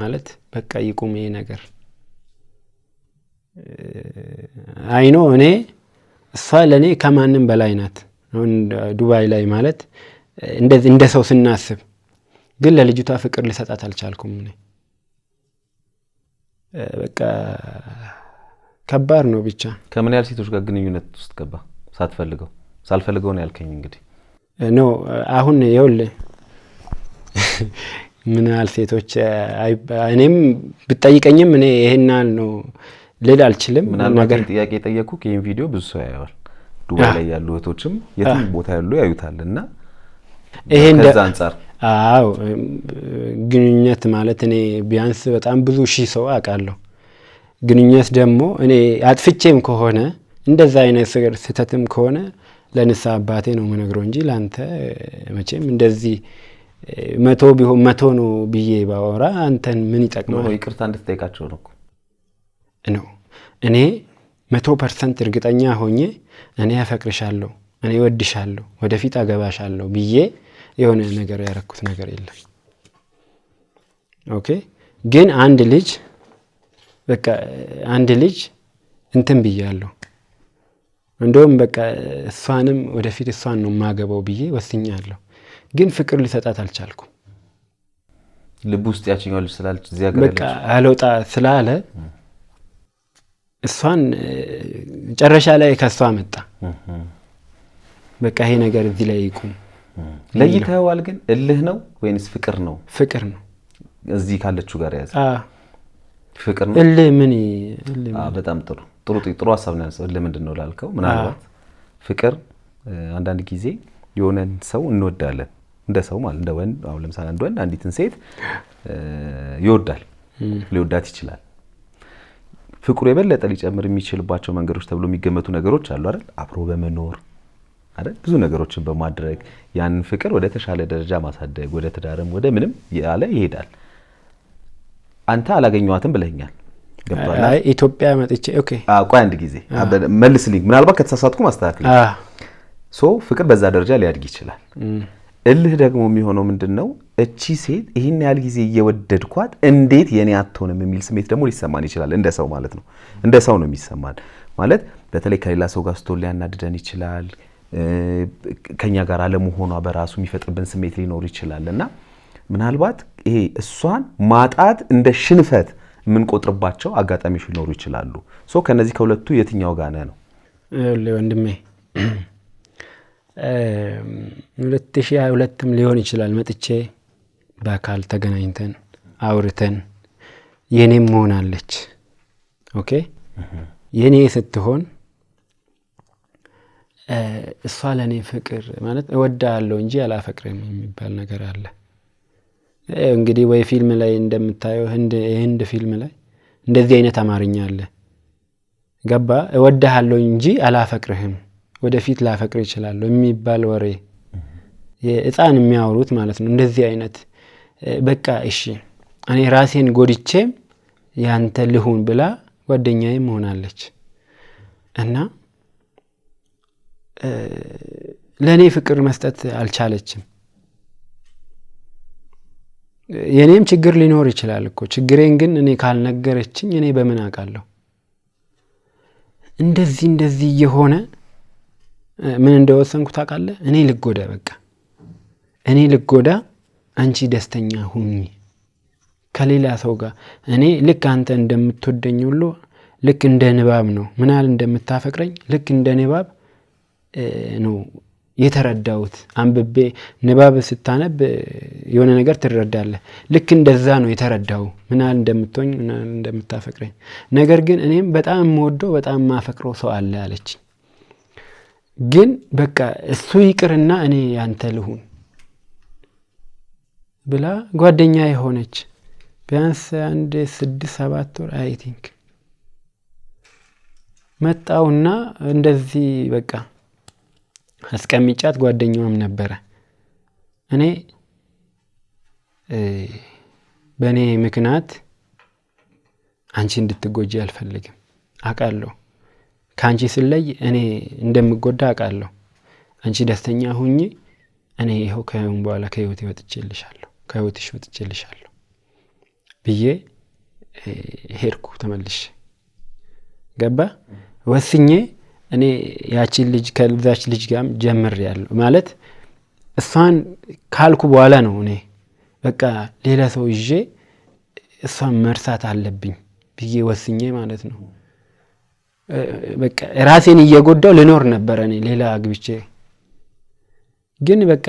ማለት በቃ ይቁም ይሄ ነገር አይኖ እኔ እሷ ለኔ ከማንም በላይ ናት ዱባይ ላይ ማለት እንደዚህ እንደ ሰው ስናስብ ግን ለልጅቷ ፍቅር ሊሰጣት አልቻልኩም እኔ በቃ ከባድ ነው ብቻ ከምን ያህል ሴቶች ጋር ግንኙነት ውስጥ ገባ ሳልፈልገው ነው ያልከኝ እንግዲህ ኖ አሁን ይኸውልህ ምን ያህል ሴቶች እኔም ብትጠይቀኝም እኔ ይሄናል ነው ልል አልችልም ነገር ጥያቄ ጠየቅኩ ይሄን ቪዲዮ ብዙ ሰው ያያል ዱባይ ላይ ያሉ እህቶችም የትም ቦታ ያሉ ያዩታልና ይሄ እንደዛ አንፃር አዎ ግንኙነት ማለት እኔ ቢያንስ በጣም ብዙ ሺህ ሰው አውቃለሁ ግንኙነት ደግሞ እኔ አጥፍቼም ከሆነ እንደዛ አይነት ስህተትም ከሆነ ለንስሐ አባቴ ነው የምነግረው እንጂ ላንተ መቼም እንደዚህ 100 ቢሆን 100 ነው ብዬ ባወራ አንተን ምን ይጠቅማል ነው ይቅርታ እንድትጠይቃቸው ነው እኔ 100% እርግጠኛ ሆኜ እኔ አፈቅርሻለሁ እኔ ወድሻለሁ ወደፊት አገባሻለሁ ብዬ የሆነ ነገር ያረኩት ነገር የለም ኦኬ ግን አንድ ልጅ እንትን ብያለሁ እንደውም በቃ እሷንም ወደፊት እሷን ነው ማገባው ብዬ ወስኛለሁ ግን ፍቅር ሊሰጣት አልቻልኩም ልብ ውስጥ ያቺኛው ልጅ ስላለች እዚያ ጋር በቃ አልወጣ ስላለ እሷን ጨረሻ ላይ ከሷ መጣ በቃ ይሄ ነገር እዚህ ላይ ይቁም ለይተዋል ግን እልህ ነው ወይንስ ፍቅር ነው ፍቅር ነው እዚህ ካለችው ጋር ያዘ ፍቅር ነው እልህ ምን በጣም ጥሩ ሐሳብ ነው ያነሳው ለምንድነው ላልከው ምናልባት ፍቅር አንዳንድ ጊዜ የሆነን ሰው እንወዳለን እንደ ሰው ማለት እንደ ወንድ አሁን ለምሳሌ አንድ ወንድ አንዲትን ሴት ይወዳል ሊወዳት ይችላል ፍቅሩ የበለጠ ሊጨምር የሚችልባቸው መንገዶች ተብሎ የሚገመቱ ነገሮች አሉ አይደል አብሮ በመኖር አይደል ብዙ ነገሮችን በማድረግ ያን ፍቅር ወደ ተሻለ ደረጃ ማሳደግ ወደ ትዳርም ወደ ምንም ያለ ይሄዳል አንተ አላገኘዋትም ብለኛል ገባላ አይ ኢትዮጵያ መጥቼ ኦኬ ቆይ አንድ ጊዜ መልስልኝ ምናልባት ከተሳሳትኩ ማስተካከል ፍቅር በዛ ደረጃ ሊያድግ ይችላል እልህ ደግሞ የሚሆነው ምንድነው እቺ ሴት ይሄን ያህል ጊዜ እየወደድኳት እንዴት የኔ አትሆንም የሚል ስሜት ደግሞ ሊሰማን ይችላል እንደ ሰው ማለት ነው እንደ ሰው ነው የሚሰማን ማለት በተለይ ከሌላ ሰው ጋር ስትሆን ሊያናድደን ይችላል ከኛ ጋር አለመሆኗ በራሱ የሚፈጥርብን ስሜት ሊኖር ይችላልና ምናልባት ይሄ እሷን ማጣት እንደ ሽንፈት የምንቆጥርባቸው አጋጣሚዎች ሊኖሩ ይችላሉ ከነዚህ ከሁለቱ የትኛው ጋር ነው ወንድሜ 2022ም ሊሆን ይችላል መጥቼ በአካል ተገናኝተን አውርተን የኔም ሆናለች ኦኬ የኔ ስትሆን እሷ ለኔ ፍቅር ማለት እወዳለሁ እንጂ አላፈቅርም የሚባል ነገር አለ እንግዲህ ወይ ፊልም ላይ እንደምታየው ህንድ ፊልም ላይ እንደዚህ አይነት አማርኛ አለ ገባ እወድሃለሁ እንጂ አላፈቅርህም ወደፊት ላፈቅር ይችላል የሚባል ወሬ የህፃን የሚያወሩት ማለት ነው እንደዚህ አይነት በቃ እሺ እኔ ራሴን ጎድቼም ያንተ ልሁን ብላ ጓደኛዬ ሆናለች እና ለኔ ፍቅር መስጠት አልቻለችም የኔም ችግር ሊኖር ይችላል እኮ ችግሬን ግን እኔ ካልነገረችኝ እኔ በምን አውቃለሁ እንደዚህ የሆነ ምን እንደወሰንኩ ታውቃለህ እኔ ልጎዳ በቃ እኔ ልጎዳ አንቺ ደስተኛ ሁኚ ከሌላ ሰው ጋር እኔ ልክ አንተ እንደምትወደኝ ሁሉ ልክ እንደ ንባብ ነው ምናል እንደምታፈቅረኝ ልክ እንደ ንባብ ነው የተረዳሁት አንብቤ ንባብ ስታነብ የሆነ ነገር ትረዳለህ ልክ እንደዛ ነው የተረዳው ምናል እንደምትወኝ ምናል እንደምታፈቅረኝ ነገር ግን እኔም በጣም የምወደው በጣም ማፈቅረው ሰው አለ አለች ግን በቃ እሱ ይቅርና እኔ ያንተ ልሁን ብላ ጓደኛዬ ሆነች ቢያንስ አንድ 6-7 ወር አይ ቲንክ መጣውና እንደዚህ በቃ አስቀምጫት ጓደኛዋም ነበረ እኔ በኔ ምክንያት አንቺ እንድትጎጂ አልፈልግም አቃለሁ ካንቺ ስለይ እኔ እንደምጎዳ አቃለሁ አንቺ ደስተኛ ሁኚ እኔ ይሄው ከአሁን በኋላ ከህይወቴ ወጥቼልሻለሁ ከህይወትሽ ወጥቼልሻለሁ ብዬ ሄድኩ ተመልሼ ገባ ወስኜ እኔ ያቺን ልጅ ከዛች ልጅ ጋር ጀምሬያለሁ ማለት እሷን ካልኩ በኋላ ነው እኔ በቃ ሌላ ሰው ይዤ እሷን መርሳት አለብኝ ብዬ ወስኜ ማለት ነው በቃ ራሴን እየጎዳው ልኖር ነበር እኔ ሌላ አግብቼ ግን በቃ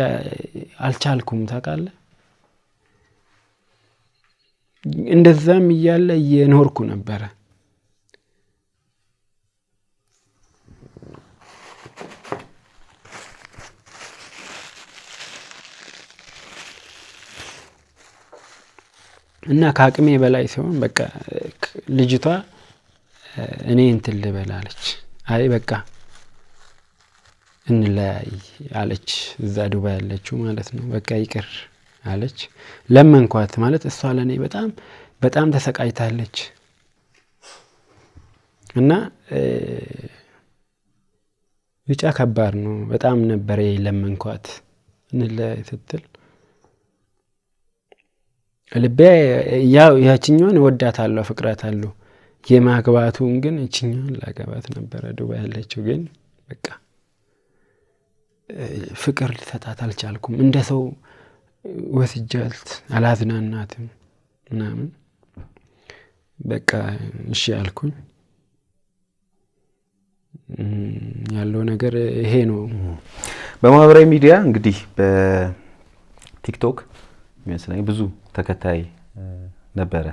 አልቻልኩም ታውቃለህ እንደዛም እያለ እየኖርኩ ነበር እና ከአቅሜ በላይ ሲሆን በቃ ልጅቷ እኔ እንትን ልበላለች አይ በቃ እንለያይ አለች እዛ ዱባይ ያለችው ማለት ነው በቃ ይቅር አለች ለመንኳት ማለት እሷ ለኔ በጣም ተሰቃይታለች እና ብቻ ከባድ ነው በጣም ነበር ለመንኳት እንለያይ ስትል ልቤ ያቺኛውን ወዳታለሁ ፍቅራታለሁ የማግባቱን ግን እቺኛውን ላገባት ነበር ዱባይ ያለችው ግን በቃ ፍቅር ልሰጣት አልቻልኩም እንደ ሰው ወስጃት አላዝናናትም ምናምን በቃ እሺ አልኩኝ ያለው ነገር ይሄ ነው በማህበራዊ ሚዲያ እንግዲህ በቲክቶክ የሚመስለኝ ብዙ ተከታይ ነበረ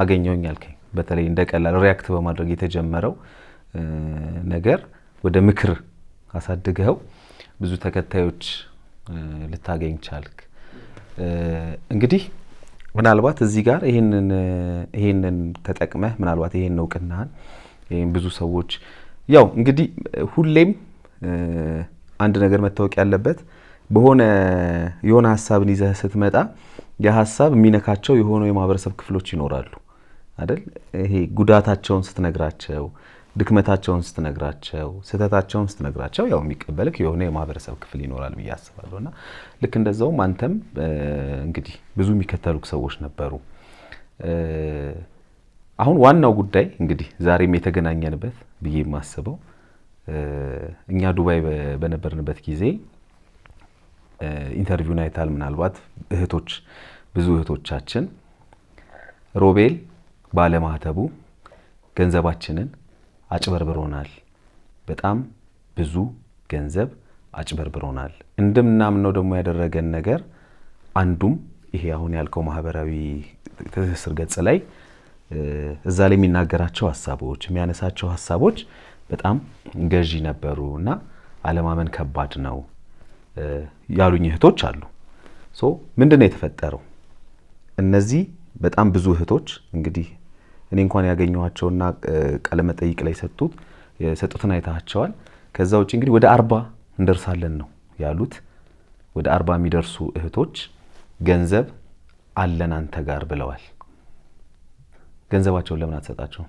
አገኘውኝ አልከኝ በተለይ እንደቀላል ሪአክት በማድረግ የተጀመረው ነገር ወደ ምክር አሳድገው ብዙ ተከታዮች ልታገኝ ቻልክ እንግዲህ ምናልባት እዚህ ጋር ይሄንን ተጠቅመህ ምናልባት ይሄን እውቅናህን ይሄን ብዙ ሰዎች ያው እንግዲህ ሁሌም አንድ ነገር መታወቅ ያለበት የሆነ ሐሳብን ይዘህ ስትመጣ የሐሳብ የሚነካቸው የሆኑ የማህበረሰብ ክፍሎች ይኖራሉ አይደል ይሄ ጉዳታቸውን ስትነግራቸው ድክመታቸውን ስትነግራቸው ስህተታቸውን ስትነግራቸው ያው የሚቀበልክ የሆነ የማህበረሰብ ክፍል ይኖራል ብዬ አስባለሁና ልክ እንደዛውም አንተም እንግዲህ ብዙ የሚከተሉክ ሰዎች ነበሩ አሁን ዋናው ጉዳይ እንግዲህ ዛሬም የተገናኘንበት ብዬ የማስበው እኛ ዱባይ በነበርንበት ጊዜ ኢንተርቪው ናይታል ምናልባት ብዙ እህቶቻችን ሮቤል ባለማህተቡ ገንዘባችንን አጭበርብሮናል በጣም ብዙ ገንዘብ አጭበርብሮናል እንደምናምነው ደግሞ ያደረገን ነገር አንዱም ይሄ አሁን ያልከው ማህበራዊ ትስስር ገጽ ላይ እዛ ላይ የሚናገራቸው ሐሳቦች የሚያነሳቸው ሐሳቦች በጣም ገዢ ነበሩና አለማመን ከባድ ነው ያሉኝ እህቶች አሉ ሶ ምንድነው የተፈጠረው እነዚህ በጣም ብዙ እህቶች እንግዲህ እኔ እንኳን ያገኘኋቸውና ቃለ መጠይቅ ላይ የሰጡትን አይታቸዋል። ከዛ ውጪ እንግዲህ ወደ 40 እንደርሳለን ነው ያሉት። ወደ 40 የሚደርሱ እህቶች ገንዘብ አለን አንተ ጋር ብለዋል። ገንዘባቸውን ለምን አትሰጣቸው?